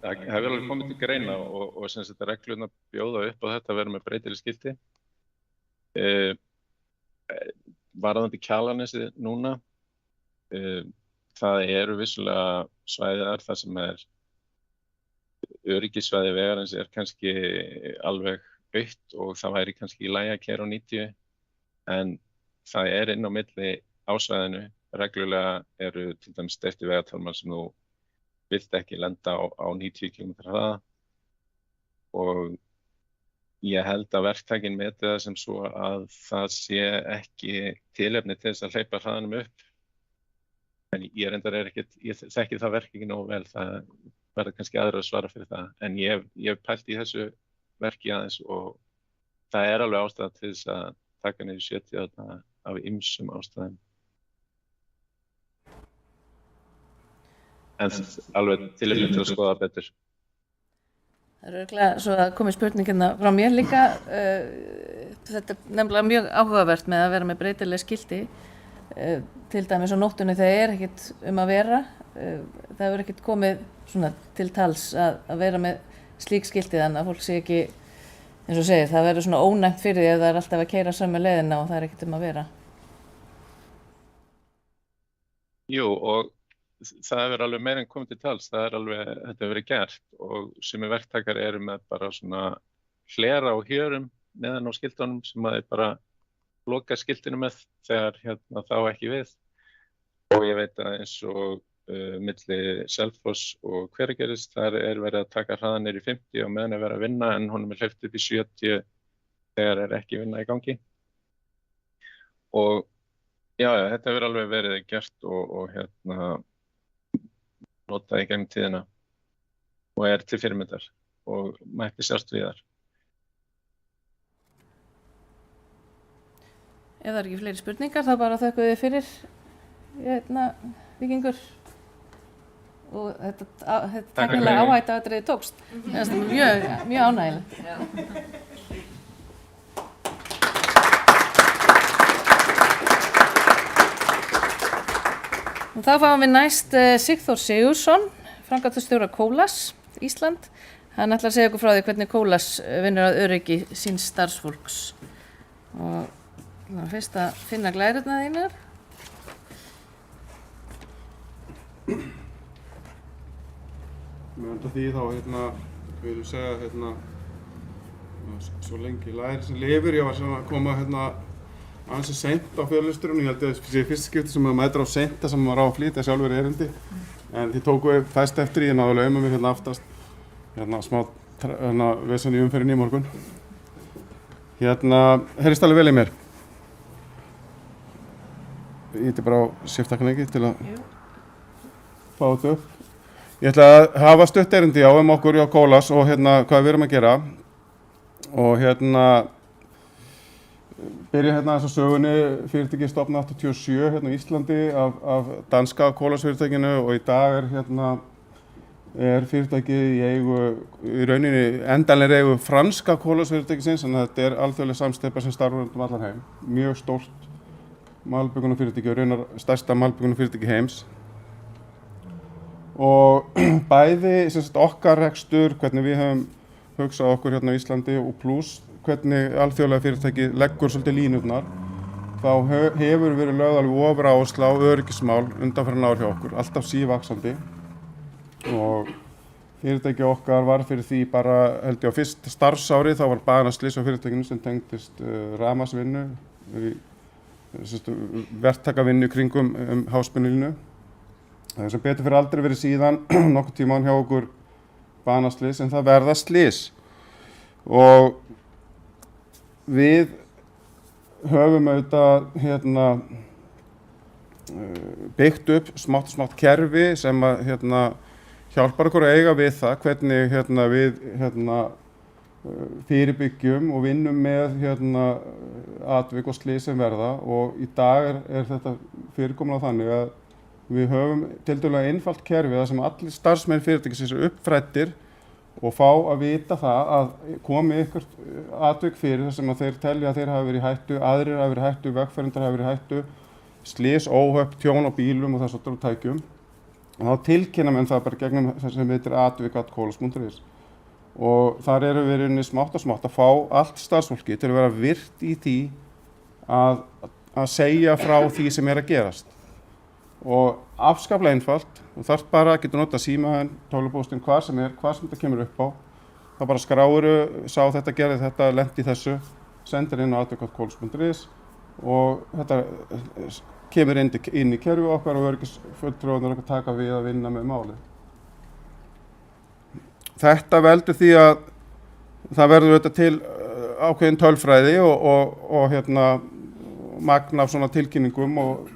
það hefur alveg komið til greina og sem þetta reglurnar bjóða upp á þetta að vera með breytileg skilti. Varðandi Kjalarnesið núna, það eru vissulega svæðar þar sem öryggissvæði vegarins kannski alveg autt og það væri kannski í lagi að keyra á 90, en það inn á milli ásvæðinu reglulega eru til dæmis steyptir vegartálmar sem þú vilt ekki lenda á 90 km hraða og ég held að verktakinn meti það sem svo að það sé ekki tilefni til þess að hleypa hraðanum upp. En ég þekki það verk ekki nógu vel, það verður kannski aðra að svara fyrir það. En ég hef pælt í þessu verki aðeins og það alveg ástæða til þess að taka niður 70 af ýmsum ástæðum. En alveg tilefni til að skoða betur. Það örugglega svo að komi spurningina frá mér líka, þetta nefnilega mjög áhugavert með að vera með breytileg skilti, til dæmis á nóttunni þegar ekkert að vera, það hefur ekkert komið svona til tals að vera með slík skilti þannig að fólk sé ekki, eins og segir, það verður svona ónæmt fyrir því ef það alltaf að keyra sömu leiðina og það ekkert að vera. Jú, og það hefur alveg meira en komið til tals, þetta hefur verið gert og sumir verktakar eru með bara svona hlera á hjörum neðan á skiltunum sem að þeir bara loka skiltinu með þegar þá ekki við. Og ég veit að eins og milli Selfoss og Hveragerðis, þar verið að taka hraðan niður í 50 og meðan verið að vinna en honum hleypt upp í 70 þegar ekki vinna í gangi. Og já, þetta hefur alveg verið gert og notað í gegnum tíðina og til fyrirmyndar og mætti sjást víðar. Ef það ekki fleiri spurningar, þá bara þökkum við fyrir Víkingur og þetta teknilega áhætta atriði tókst. Það er mjög ánægilegt. Og þá fáum við næst Sigþór Sigurðsson, framkvæmdastjóra Kólas Ísland. Hann ætlar að segja okkur frá því hvernig Kólas vinnur að öryggi síns starfsfólks. Og það var fyrst að finna glærurnar þínar. Með enda því þá vil ég segja svo lengi læri sem lifir. Ég var að koma aðeins seint á fyrirlesturinn. Ég held að það sé fyrsta skipti sem maður mætir á seinta sem maður á að flýta sjálfur erindi. En því tóku við fæst eftir ég náðu að lauma mig aftast. Smá vesen í umferðinni í morgun. Heyrist alveg vel í mér. Ég ætla bara á shift-takkan til að fá þetta upp. Ég ætla að hafa stutt erindi á okkur hjá Kólas og hvað við erum að gera. Og byrja aðeins á sögunni. Fyrirtækið stofnað 87 í Íslandi af danska Kólas-fyrirtækinu og í dag fyrirtækið í rauninni endanlega eigu franska Kólas-fyrirtækisins, en þetta alþjóðleg samsteypa sem starfar allan heim. Mjög stórt malbyggunarfyrirtæki og raunar stærsta malbyggunarfyrirtæki heims. Og bæði okkar rekstur, hvernig við höfum hugsað okkur á Íslandi og pluss hvernig alþjóðlega fyrirtæki leggur svolítið línurnar, þá hefur verið lögð alveg ofur áhersla á öryggismál undanfarin ár hjá okkur, alltaf sívaxandi. Og fyrirtæki okkar var fyrir því bara, held ég á fyrst starfsári, þá var banaslys á fyrirtækinu sem tengdist rafmagnsvinnu, verktakavinnu kringum háspennulínu. Það sem betur fyrir aldrei verið síðan nokkuð tímann hjá okkur banaslys, en það verða slys. Og við höfum auðvitað byggt upp smátt kerfi sem hjálpar okkur að eiga við það hvernig við fyrirbyggjum og vinnum með atvik og slys sem verða og í dag er þetta fyrirkomulag þannig að við höfum tiltölulega einfalt kerfi þar sem allir starfsmenn fyrirtækisins eru uppfræddir og fá að vita það að komi eitthvað atvik fyrir þar sem að þeir telja að þeir hafa verið í hættu, aðrir hafa verið í hættu, vegfarendar hafa verið í hættu, slys, óhöpp, tjón á bílum og þess að tækjum. Og þá tilkynna menn það bara gegnum það sem heitir atvik@kolas.is. Og þar eru við rauninni smátt og smátt að fá allt starfsfólki til að vera virt í því að segja frá því sem er að gerast. Og afskaplega einfalt, þú þarft bara að geta nota símaðinn, tölvupóstinn, hvar sem þetta kemur upp á. Það bara skráiru, sá þetta, gerði þetta, lenti í þessu, sendir inn á atvik@kolas.is og þetta kemur inn í kerfið okkar og öryggisfulltrúarnir að taka við að vinna með málið. Þetta veldur því að það verður auðvitað til ákveðin tölfræði og magn af svona tilkynningum og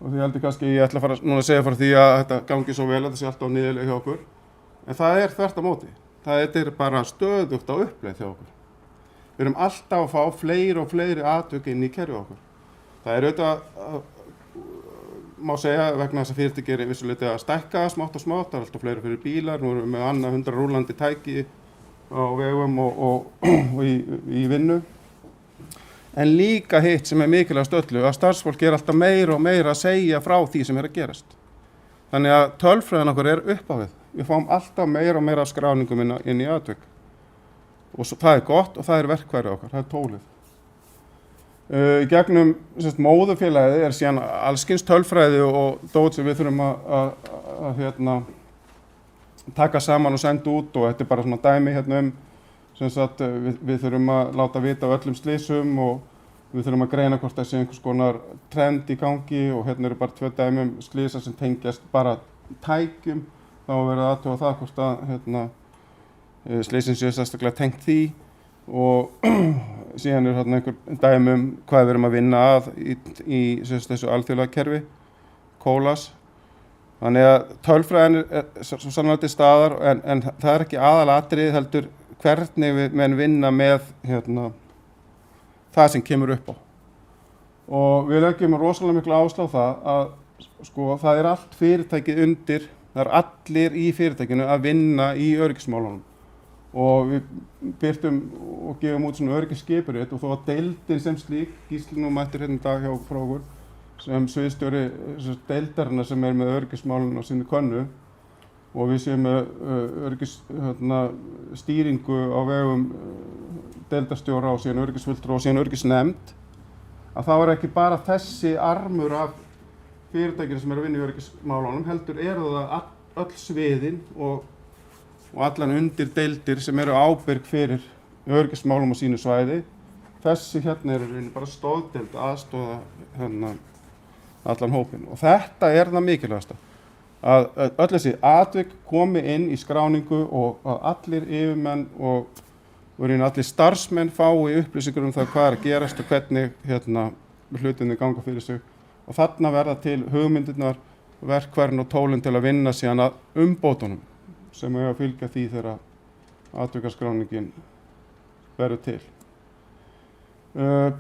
því heldur kannski ég ætla að fara núna að segja frá því að þetta gangi svo vel að það sé alltaf niðurlega hjá okkur. En það er þvert á móti. Það er bara stöðugt á uppleið hjá okkur. Við erum alltaf að fá fleiri og fleiri atvik inn í kerfið okkur. Það er auðvitað, má segja, vegna þess að fyrirtæki er vissulega að stækka smátt og smátt, það er alltaf fleiri fyrir bílar, nú erum við með annað 100 rúllandi tæki á vegum og í vinnu. En líka hitt sem er mikilvægast öllu að starfsfólk er alltaf meira og meira að segja frá því sem er að gerast. Þannig að tölfræðin okkur er upp á við. Við fáum alltaf meira og meira skráningum inn í atvik. Og það er gott og það er verkfærið okkar, það er tólið. Í gegnum móðurfélagið er síðan allskyns tölfræði og dót sem við þurfum að taka saman og senda út og þetta er bara svona dæmi við þurfum að láta vita af öllum slysum og við þurfum að greina hvort það sé einhvers konar trend í gangi og hérna eru bara 2 dæmi slysa sem tengjast bara tækjum. Þá verður að athuga það hvort að slysin séu sérstaklega tengt því og síðan er einhver dæmi hvað við erum að vinna að í þessu alþjóðlega kerfi, Kolas. Þannig að tölfræðin er svo sannlega til staðar en það er ekki aðalatriðið heldur hvernig við menn vinna með það sem kemur upp á. Og við leggjum rosalega miklu áherslu á það að það er allt fyrirtækið undir, það er allir í fyrirtækinu að vinna í öryggismálunum. Og við birtum og gefum út svona öryggisskipurit og þó að deildin sem slík, Gísli nú mættir hérna í dag hjá frá okkur, sem sviðsstjóri deildarinnar sem er með öryggismálun á sinni könnu og við séum með stýringu á vegum deildarstjóra og síðan öryggisfulltrúa og síðan öryggisnefnd, að þá er ekki bara þessi armur af fyrirtækinu sem er að vinna í öryggismálunum, heldur eru það öll sviðin og allan undir deildir sem eru ábyrg fyrir öryggismálum á sínu svæði. Þessi hérna er bara stoðdeild aðstoða allan hópinn og þetta er það mikilvægasta. Að öll þessi atvik komi inn í skráningu og að allir yfirmenn og allir starfsmenn fái upplýsingar um það hvað er að gerast og hvernig hlutinni ganga fyrir sig. Og þarna verða til hugmyndirnar, verkfærin og tólin til að vinna síðan að umbótunum sem eiga að fylgja því þegar atvikaskráningin verður til.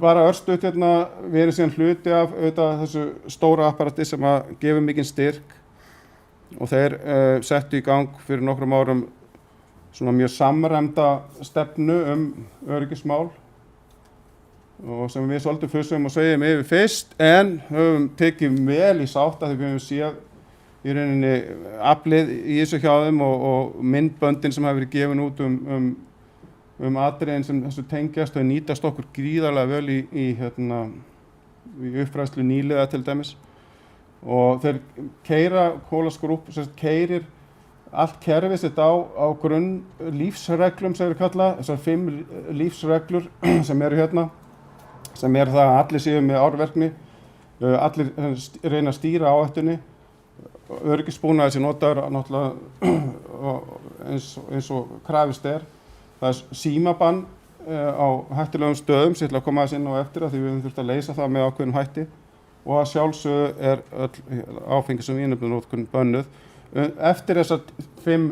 Bara örstutt við erum síðan hluti af þessu stóra apparati sem að gefa mikinn styrk og þeir settu í gang fyrir nokkrum árum svona mjög samræmda stefnu öryggismál og sem við svolítið fussum og segjum yfir fyrst en höfum tekið vel í sátt að því við höfum séð í rauninni aflið í þessu hjá þeim og myndböndin sem hafa verið gefin út atriðin sem þessu tengjast og nýtast okkur gríðarlega vel í uppfræðslu nýliða til dæmis. Og þeir keyra, Kolas Group keyrir allt kerfið sitt á grunn lífsreglum sem þeir kalla, þessar 5 lífsreglur sem eru hérna, sem er það að allir séu með árverkni, allir reyna að stýra áhættunni, öryggisbúnaði sem notaður náttúrulega eins og krafist er. Það er símabann á hættulegum stöðum sem ég ætla að koma aðeins inn á eftir að því við höfum þurft að leysa það með ákveðnum hætti og að sjálfsögðu er öll áfengis- og vímuefnanotkun bönnuð. Eftir þessar 5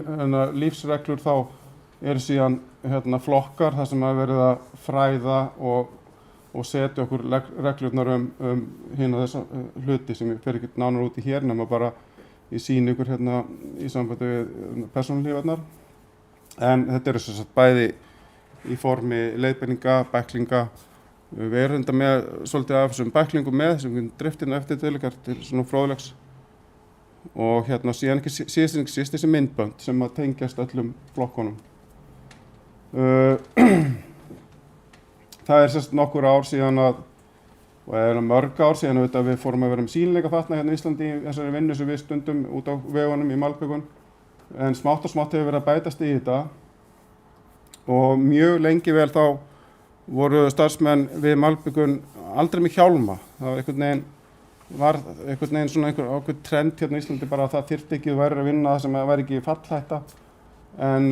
lífsreglur þá eru síðan flokkar þar sem verið að fræða og setja okkur reglurnar hérna þessa hluti sem ég fer ekki nánar út í hér nema bara ég sýni ykkur hérna í sambandi við persónulífarnar. En þetta sem sagt bæði í formi leiðbeininga, bæklinga. Við erum þetta með svolítið af þessum bæklingum með sem við driftum eftir til svona fróðlegs. Og hérna síðan ekki síðast þessi myndbönd sem að tengjast öllum flokkunum. Það sem sagt nokkur ár síðan og mörg ár síðan við fórum að vera sýnileika fatnað hérna í Íslandi í þessari vinnu sem við stundum út á vegunum í malbikun. En smátt og smátt hefur verið að bætast í þetta og mjög lengi vel þá voru starfsmenn við malbikun aldrei með hjálma. Það var einhvern veginn svona einhver trend hérna í Íslandi bara að það þyrfti ekki að vera að vinna það sem væri ekki fallhætta. En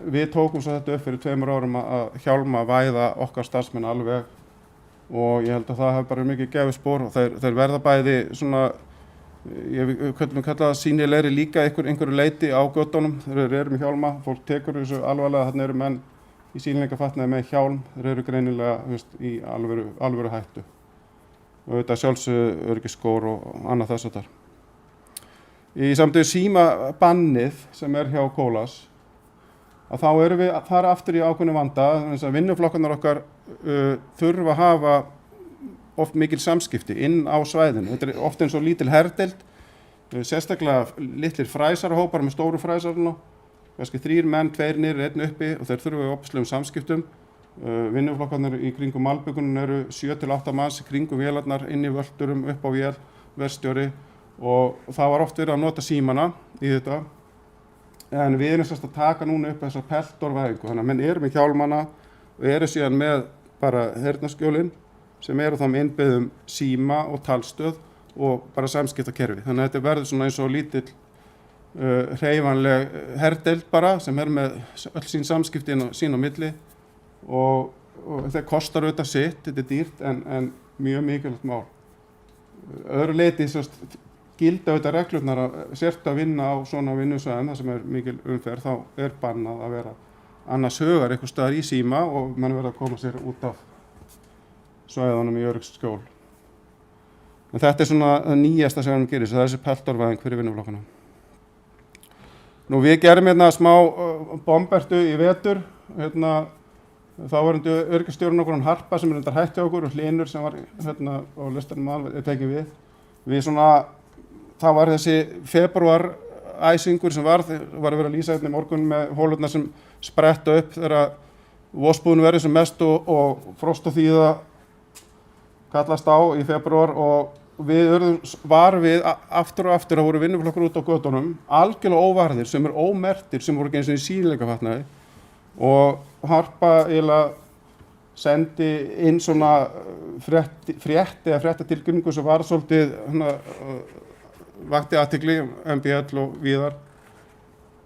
við tókum svo þetta upp fyrir 2 árum að hjálma væða okkar starfsmenn alveg og ég held að það hefur bara mikið gefið spor og þeir verða bæði svona við kalla það sýnilegri líka einhverju leyti á götunum. Þeir eru með hjálma, fólk tekur þessu alvarlega, þarna eru menn í sýnileikafatnaði með hjálm, þeir eru greinilega í alvöru hættu. Og þetta sjálfsögðu öryggisskór og annað þess að þar. Í samtöku símabannið sem hjá Kólas, að þá erum við þar aftur í ákveðnu vanda, þess að vinnuflokkarnir okkar þurfa að hafa oft mikil samskipti inn á svæðinu. Þetta oft eins og lítil herdeild, sérstaklega litlir fræsarahópar með stóru fræsarana, kannski 3 menn, 2 niður, 1 uppi og þeir þurfa í opslegum samskiptum. Vinnuflokkarnir í kringum malbikunin eru 7 til 8 manns í kringum vélarnar, inn í völdurum, upp á vél, verkstjóri og það var oft verið að nota símana í þetta. En við erum sérst að taka núna upp þessa peltorvæðingu, þannig að menn eru með hjálmana og eru síðan með bara heyrnarskjólin sem eru þá með innbyggðum síma og talstöð og bara samskiptakerfi. Þannig að þetta verður svona eins og lítill hreyfanleg herdeild bara sem með öll sín samskipti sín á milli og þetta kostar auðvitað sitt, þetta dýrt en mjög mikilvægt mál. Öðru leyti gilda auðvitað reglurnar að sértu að vinna á svona vinnusvæðum þar sem mikil umferð, þá bannað að vera annars hugar einhvers staðar í síma og mann verður að koma sér út af svæðunum í öryggisskjól. En þetta svona það nýjasta sem við gerum, það þessi peltorvæðing fyrir vinnuflokkana. Nú við gerum smá bombertu í vetur, þá var öryggisstjórinn okkur Harpa sem hætti okkur og Hlynur sem var á listanum tekið við. Það var þessi febrúaræsingur sem var að vera að lýsa í morgun með hólurnar sem spretta upp þegar vosbúðin verður sem mest og frost og þíða kallast á í febrúar og við var við aftur og aftur að voru vinnuflokkur út á götunum, algjörlega óvarðir sem ómertir sem voru ekki eins og í sýnileikafatnaði og Harpa eiginlega sendi inn svona fréttatilkynningu sem var svolítið vakti athygli MBL og víðar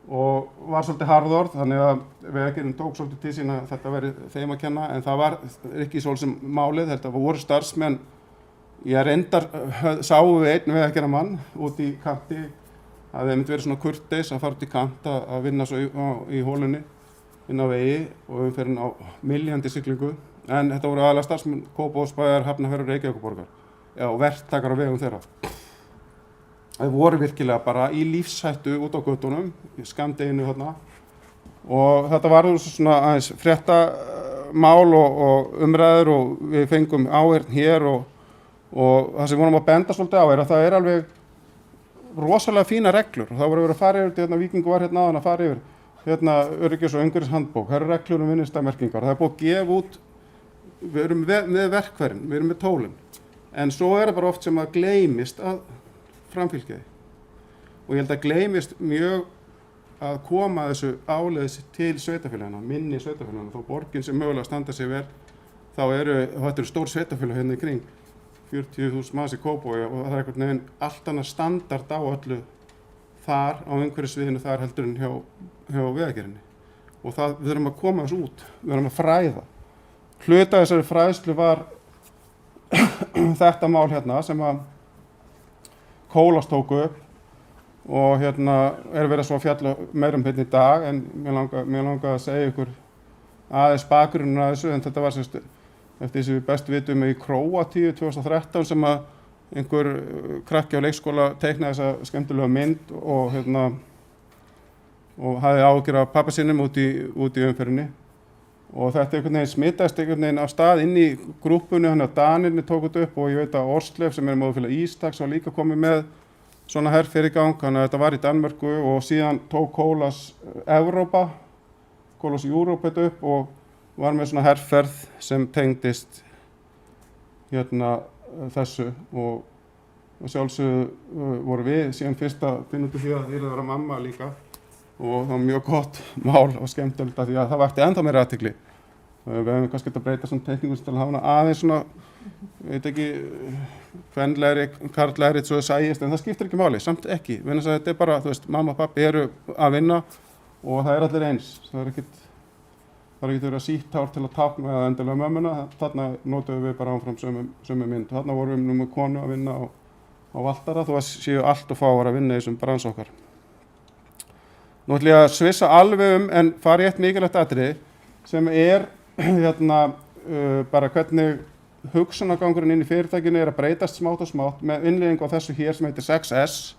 og var svolítið harðorð þannig að Vegagerðin tók svolítið til sín að þetta veri þeim að kenna en það var ekki svolítið málið, þetta voru starfsmenn. Ég reyndar sáum við einn vegagerðarmann út í kanti að þeim verið svona kurteis að fara út í kant að vinna svo í hólunni inn á vegi og umferðin á milljandi siglingu en þetta voru aðalega starfsmenn Kópavogsbæjar, Hafnarfjarðar og Reykjavíkurborgar og verktakar á vegum þeirra. Það voru virkilega bara í lífshættu út á götunum í skammdeginu þarna og þetta var svona aðeins fréttamál og umræður og við fengum áheyrn hér og það sem vorum að benda svolítið á að það alveg rosalega fína reglur og það voru verið að fara yfir til Víkingur var áðan að fara yfir öryggis- og umhverfishandbók, það eru reglur vinnustaðmerkingar, það er búið að gefa út, við erum með verkfærin, við erum með tólin en svo það bara oft sem að gleymist að framfylgja því og ég held að gleymist mjög að koma þessu áleiðis til sveitarfélagana, minni sveitarfélagana, þó borgin sem mögulega standa sig vel, þá þetta eru stór sveitarfélag hérna í kring 40.000 manns í Kópavogi og það er einhvern veginn allt annað standard á öllu þar á umhverfissviðinu þar heldur en hjá Vegagerðinni og við þurfum að koma þessu út, við þurfum að fræða. Hluta þessari fræðslu var þetta mál hérna sem að Kólas tóku upp og hérna verið svo að fjalla meira hérna í dag en mér langar að segja ykkur aðeins bakgrunninn að þessu, en þetta var semst eftir því sem við best vitum í Króatíu 2013 sem að einhver krakki á leikskóla teiknaði þessa skemmtilega mynd og hafði áhyggjur af pabba sínum út í umferðinni. Og þetta einhvern veginn smitaðist einhvern veginn af stað inn í grúppunni, þannig að Danirnir tók þetta upp og ég veit að Orslef sem er móðurfélag Ístaks var líka komið með svona herferð í gang, þannig að þetta var í Danmörku og síðan tók Kólas Evrópa, Kólas Europe þetta upp og var með svona herferð sem tengdist þessu og sjálfsögðu voru við síðan fyrst að finna út af því að það yrði að vera mamma líka og það var mjög gott mál og skemmtilegt af því að það vakti ennþá meira athygli. Við hefum kannski að breyta svona teikningum til að hafa hana aðeins svona, veit ekki, kvenlegri, karllegri svo það sæjist, en það skiptir ekki máli, samt ekki. Vegna þess að þetta er bara, þú veist, mamma og pappi eru að vinna og það er allir eins. Það er ekkert verið að sítt hár til að tákna eða endilega mömmuna, þarna notum við bara áfram sömu mynd. Þarna vorum við nú með konu að vinna á Valtara, þó að séu allt og fáar að vinna í þessum bransa okkar. Nú ætlum ég að svissa alveg en fara í eitt mikilvægt atriði sem er bara hvernig hugsunargangurinn inn í fyrirtækinu er að breytast smátt og smátt með innleiðingu á þessu hér sem heitir 6S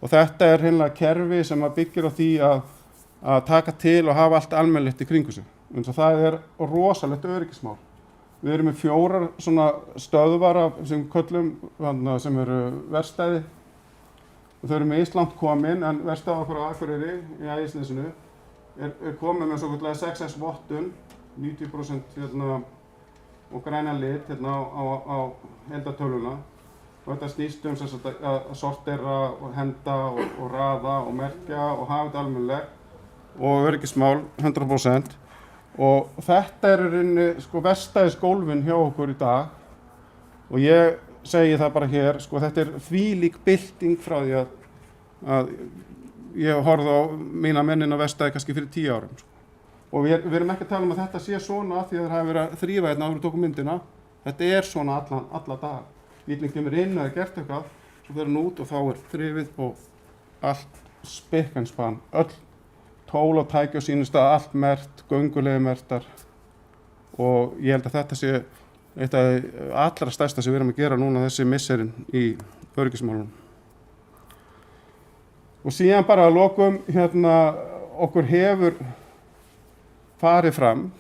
og þetta er hreinlega kerfi sem byggir á því að taka til og hafa allt almennilegt í kringu sig. En það er rosalegt öryggismál. Við erum með 4 svona stöðvar sem köllum sem eru verkstæði. Þau eru með Ísland komin en verkstæði okkur á Akureyri í Ægisnesinu er komin með svokallaða 6S vottun, 90% og græna lit á eldatölvuna. Og þetta snýst að sortera og henda og raða og merkja og hafa þetta almennilegt og öryggismál 100%. Og þetta er í rauninni verkstæðisgólfin hjá okkur í dag og ég segi það bara hér, þetta er þvílík bylting frá því að ég horfði á mína mennin á verkstæði kannski fyrir 10 árum. Og við erum ekki að tala að þetta sé svona því að það hafi verið að þrífa áður við tókum myndina. Þetta er svona alla daga. Bíllinn kemur inn og gert eitthvað, svo fer hann út og þá er þrifið og allt spikk and span, öll tól og tæki á sínum stað, allt merkt, göngulegi merktar og ég held að þetta sé eitt af því allra stærsta sem við erum að gera núna þessi misserinn í öryggismálunum. Og síðan bara að lokum okkur hefur farið fram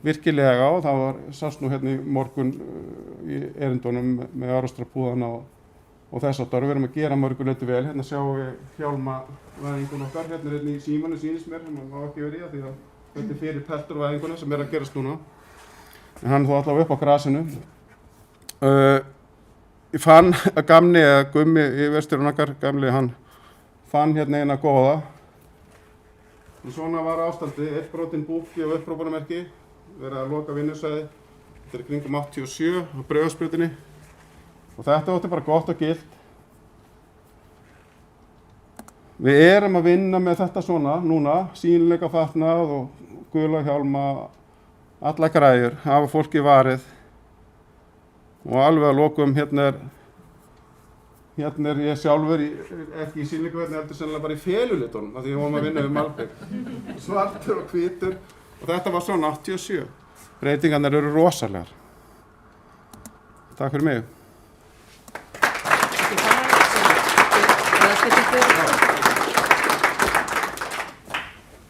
virkilega og það sást nú í morgun í erindunum með árastrapúðana og þess að við erum að gera mörguleyti vel. Hérna sjáum við hjálmavæðingun okkar, hérna er í símanu sýnist mér, hann má ekki verið í því að þetta er fyrir pelturvæðinguna sem er að gerast núna. En hann þó allavega upp á grasinu. Ég fann að gamni, eða Gummi í vesturinn okkar, gamli, hann fann hérna eina góða. Og svona var ástandið, eitt brotinn búki og upprópunarmerki, verið að loka vinnusvæði. Þetta er kringum 87 á Breiðholtsbrautinni. Og þetta þótti bara gott og gilt. Við erum að vinna með þetta svona núna, sýnileika fatnað og gula hjálma, alla græjur, hafa fólki varið. Og alveg að lokum, hérna er ég sjálfur ekki í sýnileika hérna, heldur sennilega bara í felulitunum, af því ég vorum að vinna við malbik. Svartur og hvítur, og þetta var svona 87. Breytingarnar eru rosalegar. Takk fyrir mig.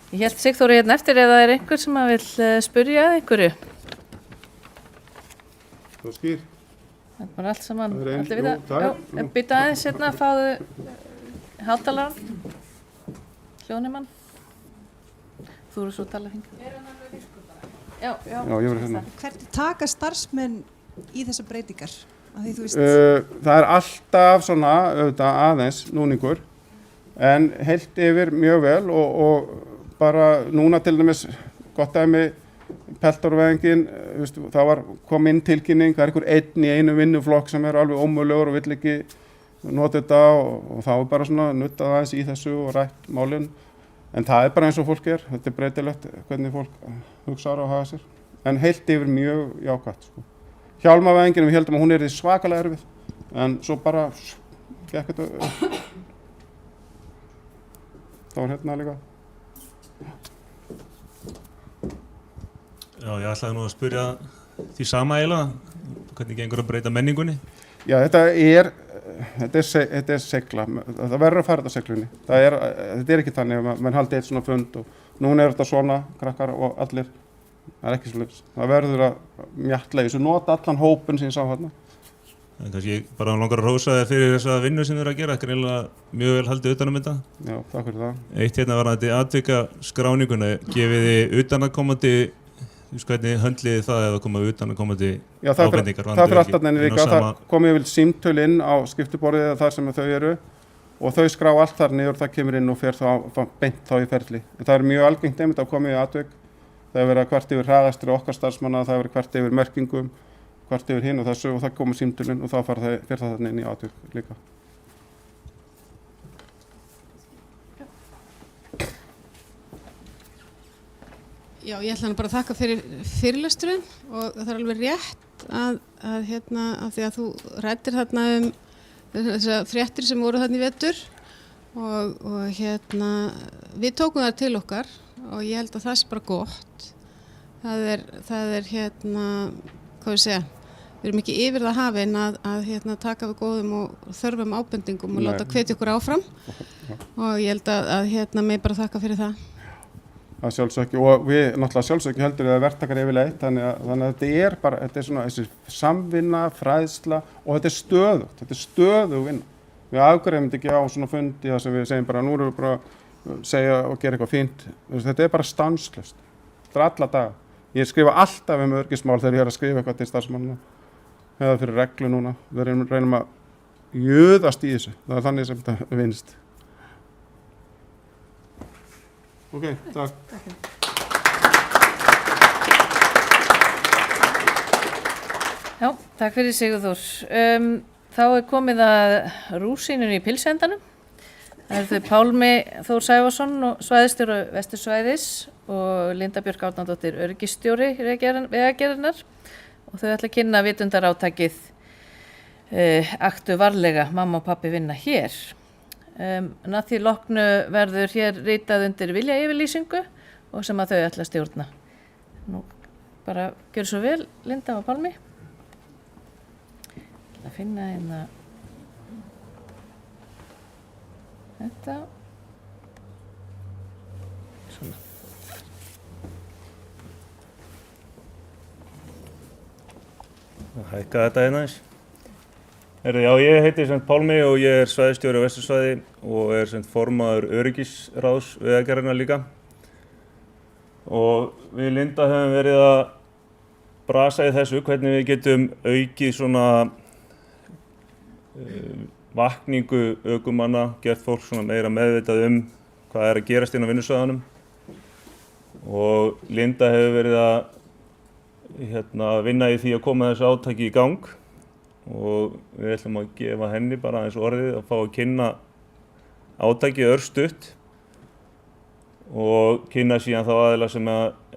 Ég held Sigþóri hérna eftir eða er einhver sem að vil spyrja að einhverju. Það skýr. Það er bara allt saman. Það er allir vita. Býta aðeins hérna, fáðu hátalarann, hljónimann. Þú eru svo að tala hingað. Er hann alveg virkur bara? Já, ég verið hérna. Hvernig taka starfsmenn í þessar breytingar? Því, þú veist... Það er alltaf svona aðeins núningur, en heilt yfir mjög vel og bara núna til dæmis gott dæmi peltorvæðingin, það kom inn tilkynning, það er einhver einn í einu vinnuflokk sem er alveg ómögulegur og vill ekki nota þetta og þá er bara svona nuttað aðeins í þessu og rætt málin. En það er bara eins og fólk er, þetta er breytilegt hvernig fólk hugsaður og hafa sér. En heilt yfir mjög jákvætt. Hjálmavæðingin, við heldum að hún er svakalega erfið, en svo bara gekk þetta. Það var hérna líka. Já, ég ætlaði nú að spyrja því sama eiginlega, hvernig gengur að breyta menningunni? Já, þetta er segla, það verður að fara þetta seglunni. Þetta er ekki þannig að mann haldi eitt svona fund og núna er þetta svona, krakkar og allir, það er ekki svoleiðis. Það verður að mjatla í þessu, nota allan hópinn sem ég sá hérna. En kannski bara langar að hrósa þér fyrir þessa vinnu sem þið eru að gera, greinilega mjög vel haldið utan þetta. Já, takk fyrir það. Eitt hérna varðandi atvika skráninguna, gefið þið utanaðkomandi, hvernig höndliði það eða koma utanaðkomandi ábendingar? Það fyrir alltaf nefnir líka, það komið vel símtöl inn á skiptiborðið eða þar sem þau eru og þau skrá allt þar niður, það kemur inn og fer þá beint þá í ferli. En það er mjög algengt einmitt að koma í atvik, það er verið að kvart yfir hraðastri okkar starfsmanna, það er verið kvart yfir merkingum, kvart yfir hinn og þessu og það komur símtölinn og þá fer það þarna inn í atvik líka. Já, ég ætla bara að þakka fyrir fyrirlesturinn og það er alveg rétt að því að þú ræddir þarna þessar fréttir sem voru þarna í vetur og við tókum það til okkar og ég held að það sé bara gott. Það er hvað við segja, við erum ekki yfir það hafin að taka við góðum og þörfum ábendingum og láta hvetja okkur áfram og ég held að mig bara þakka fyrir það. Það sjálfsög ekki og við náttúrulega sjálfsög ekki heldur að verktakar yfirleitt þannig að þetta er bara, þetta er svona þessi samvinna, fræðsla og þetta er stöðug vinna. Við afgreiðum þetta ekki á svona fundi þar sem við segjum bara nú erum við bara að segja og gera eitthvað fínt. Þetta er bara stanslaust. Þetta er alla daga. Ég skrifa alltaf öryggismál þegar ég er að skrifa eitthvað til starfsmannanna eða fyrir reglu núna. Við reynum að jöðast í þessu. Það er þannig sem þetta vinnst. Ok, takk. Já, takk fyrir Sigurþór. Þá er komið að rúsínunni í pilsendanum. Það eru þau Pálmi Þór Sævarsson og svæðisstjóri Vestursvæðis og Linda Björk Árnadóttir öryggisstjóri Vegagerðarinnar og þau ætla að kynna vitundarátakið Aktu varlega, mamma og pappi vinna hér. Að því loknu verður hér ritað undir viljayfirlýsingu og sem að þau ætla að stjórna. Nú bara gjör svo vel, Linda og Pálmi. Að finna hérna þetta. Svona. Hækka þetta hérna eins. Já, ég heiti Pálmi og ég er svæðisstjóri á Vestursvæði og er formaður öryggisráðs Vegagerðarinnar líka. Og við Linda höfum verið að brasa í þessu hvernig við getum aukið svona vakningu ökumanna, gert fólk svona meira meðvitað hvað er að gerast inn á vinnusvæðunum. Og Linda hefur verið að vinna í því að koma þessu átaki í gang. Og við ætlum að gefa henni bara eins orðið að fá að kynna átakið örstutt og kynna síðan þá aðila sem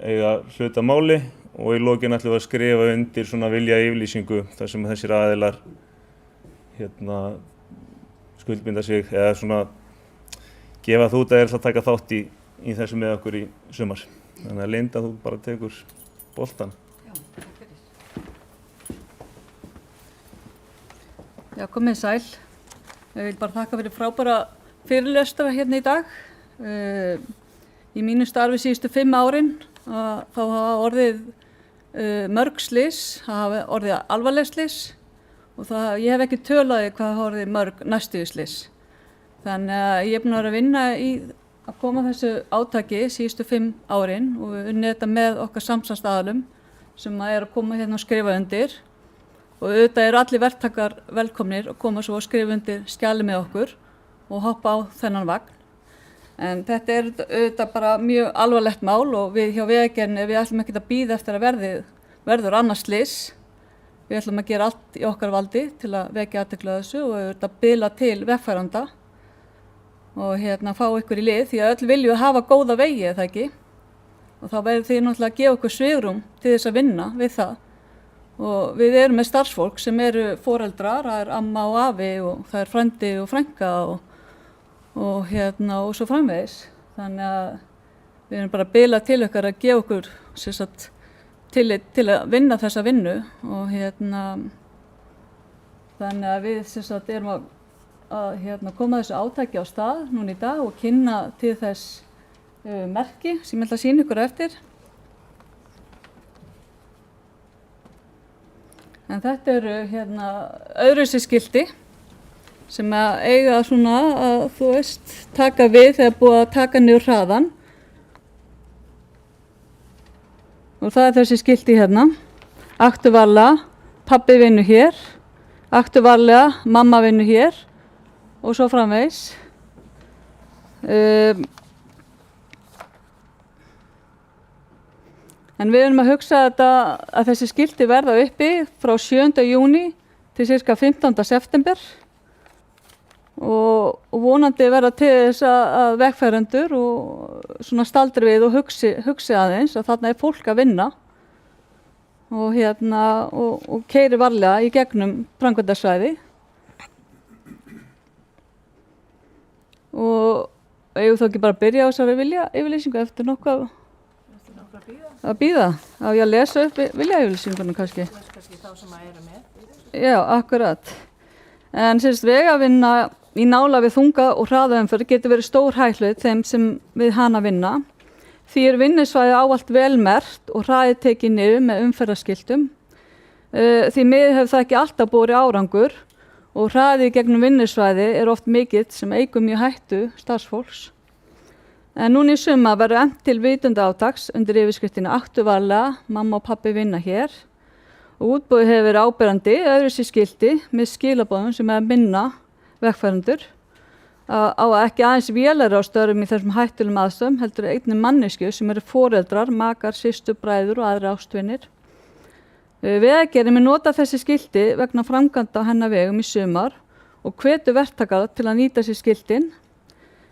eiga hluta máli og í lokin ætlum við að skrifa undir svona viljayfirlýsingu þar sem þessir aðilar skuldbinda sig eða svona gefa þú út að ætla að taka þátt í þessu með okkur í sumar. Þannig að Linda, þú bara tekur boltan. Já, komið sæl. Ég vil bara þakka fyrir frábæra fyrirlestra hérna í dag. Í mínu starfi síðustu 5 árin þá hafa orðið mörg slys, hafa orðið alvarleg slys og ég hef ekki tölaði hvað hafa orðið mörg næstuðu slys. Þannig að ég er búin að vera að vinna í að koma þessu átaki síðustu 5 árin og við unnið þetta með okkar samstarfsaðilum sem er að koma hérna og skrifa undir. Og auðvitað eru allir verktakar velkomnir að koma svo og skrifa undir skjali með okkur og hoppa á þennan vagn. En þetta er auðvitað bara mjög alvarlegt mál og við hjá Vegagerðinni við ætlum ekki að bíða eftir að verður annars slys. Við ætlum að gera allt í okkar valdi til að vekja athygli á þessu og auðvitað bila til vegfarenda og fá ykkur í lið því að öll vilju hafa góða vegi eða ekki. Og þá verður þið náttúrulega að gefa okkur svigrúm til þess að vinna við það. Og við erum með starfsfólk sem eru foreldrar, það er amma og afi og það er frændi og frænka og svo framvegis. Þannig að við erum bara að bila til okkar að gefa okkur tillit til að vinna þessa vinnu og þannig að við sem sagt erum að koma þessu átaki á stað núna í dag og kynna til þess merki sem ég ætla að sýna ykkur eftir. En þetta eru öðruvísi skilti sem að eiga svona að þú veist taka við þegar búið að taka niður hraðan. Og það er þessi skilti hérna. Aktu varlega, pabbi vinnur hér. Aktu varlega, mamma vinnur hér. Og svo framvegis. En við erum að hugsa að þessi skilti verða uppi frá 7. júní til cirka 15. september og vonandi verða til þess að vegfarendur og svona staldri við og hugsi aðeins að þarna er fólk að vinna og og keyri varlega í gegnum framkvæmdasvæði. Og eigum þá ekki bara að byrja á þessari viljayfirlýsingu eftir nokkuð að bíða. Á ég að lesa upp viljayfirlýsinguna kannski? Kannski þá sem að eru með. Já, akkurat. En vegavinna í nála við þunga og hraðaumferð getur verið stór hættuleg þeim sem við hana vinna. Því er vinnusvæði ávallt vel merkt og hraði tekið niður með umferðarskiltum. Því miður hefur það ekki alltaf borið árangur og hraði gegnum vinnusvæði er oft mikill sem eykur mjög hættu starfsfólks. En núna í sumar verður efnt til vitundarátaks undir yfirskriftinni Aktu varlega, mamma og pabbi vinna hér. Og útboðið hefur verið áberandi öðruvísi skilti með skilaboðum sem er að minna vegfarendur á ekki aðeins vélar á störfum í þessum hættulegum aðstöðum heldur einnig manneskju sem eru foreldrar, makar, systur, bræður og aðrir ástvinir. Vegagerðin mun nota þessi skilti vegna framkvæmda á hennar vegum í sumar og hvetur verktaka til að nýta sér skiltin.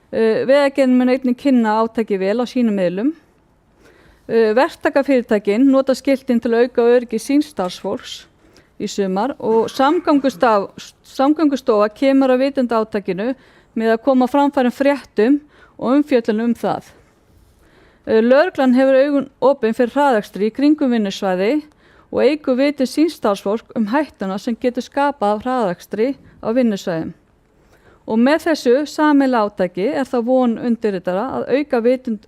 Vegagerðin mun einnig kynna átaki vel á sínum miðlum. Verktakafyrirtækin nota skiltin til að auka öryggi síns starfsfólks í sumar og Samgöngustofa kemur að vitundarátakinu með að koma framfærum fréttum og umfjöllun það. Lögreglan hefur augun opin fyrir hraðakstri í kringum vinnusvæði og eykur vitund síns starfsfólk hættuna sem getur skapað hraðakstri á vinnusvæðum. Og með þessu sameiginlega átaki er það von undirritara að auka vitund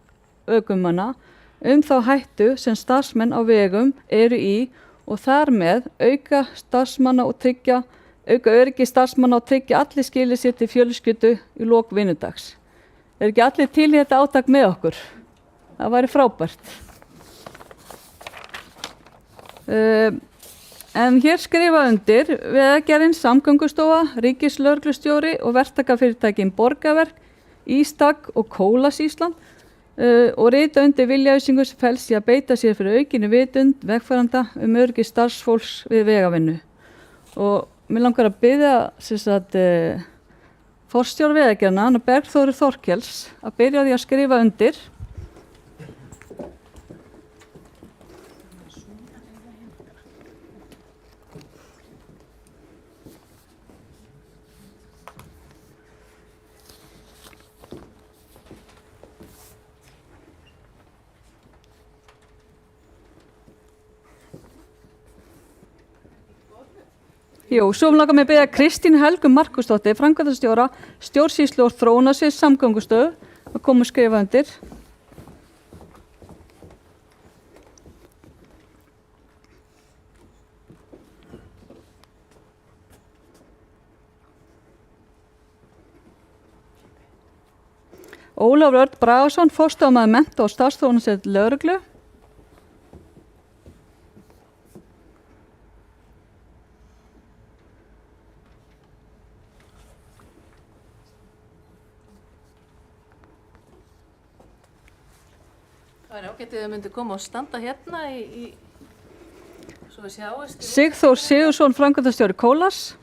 ökumanna þá hættu sem starfsmenn á vegum eru í og þar með auka öryggi starfsmanna og tryggja allir skili sér til fjölskyldu í lok vinnudags. Er ekki allir til í þetta átak með okkur? Það væri frábært. En hér skrifa undir Vegagerðin, Samgöngustofa, Ríkislögreglustjóri og verktakafyrirtækin Borgarverk, Ístak og Kólas Ísland og rita undir viljayfirlýsingu sem felst í að beita sér fyrir aukinni vitund vegfarenda öryggi starfsfólks við vegavinnu. Og mér langar að biðja forstjóra Vegagerðina, Bergþóru Þorkels, að byrja því að skrifa undir. Svo langar mig að biðja Kristínu Helgu Markusdóttir, framkvæmdastjóra stjórnsýslu og þróunarsviðs Samgöngustofu að koma og skrifa undir. Ólafur Örn Bragason, forstöðumaður mennta- og starfsþróunarsviðs lögreglu. Það er ágætt að þau myndi koma og standa hérna svo við sjáumst. Sigþór Sigurðsson, framkvæmdastjóri Kólas.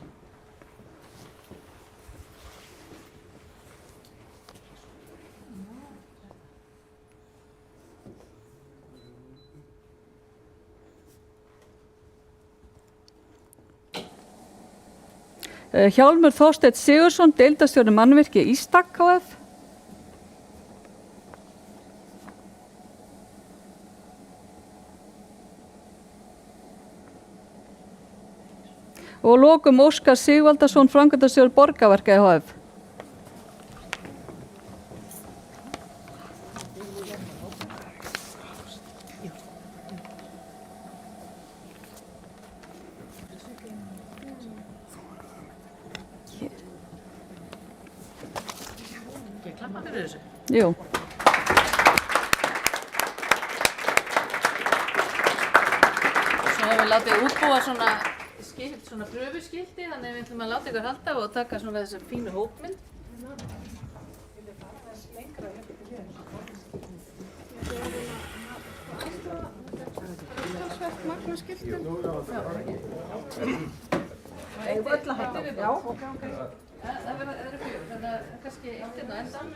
Hjálmur Þorsteinn Sigurðsson, deildarstjóri mannvirki Ístak KF. Og að lokum Óskar Sigvaldason, framkvæmdastjóri Borgarverka EHF. Klappa fyrir þessu. Jú. Svo hefur við látið útbúa svona pröfuskilti, þannig við ætlum að láta ykkur halda og taka svona þessa fínu hópmynd. Það eru 4, þannig að kannski eitt inn á endan.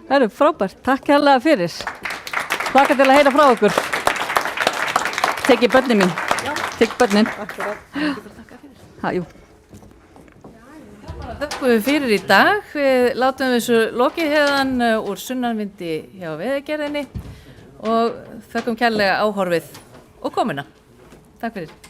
Það eru frábært, takk hérlega fyrir. Hlakka til að heyra frá okkur. Tekið börnin mín. Tekið börnin. Jú. Þakkum við fyrir í dag. Við látum þessu lokið hérðan úr sunnanvindi hjá Vegagerðinni og þakkum kærlega áhorfið og komuna. Takk fyrir.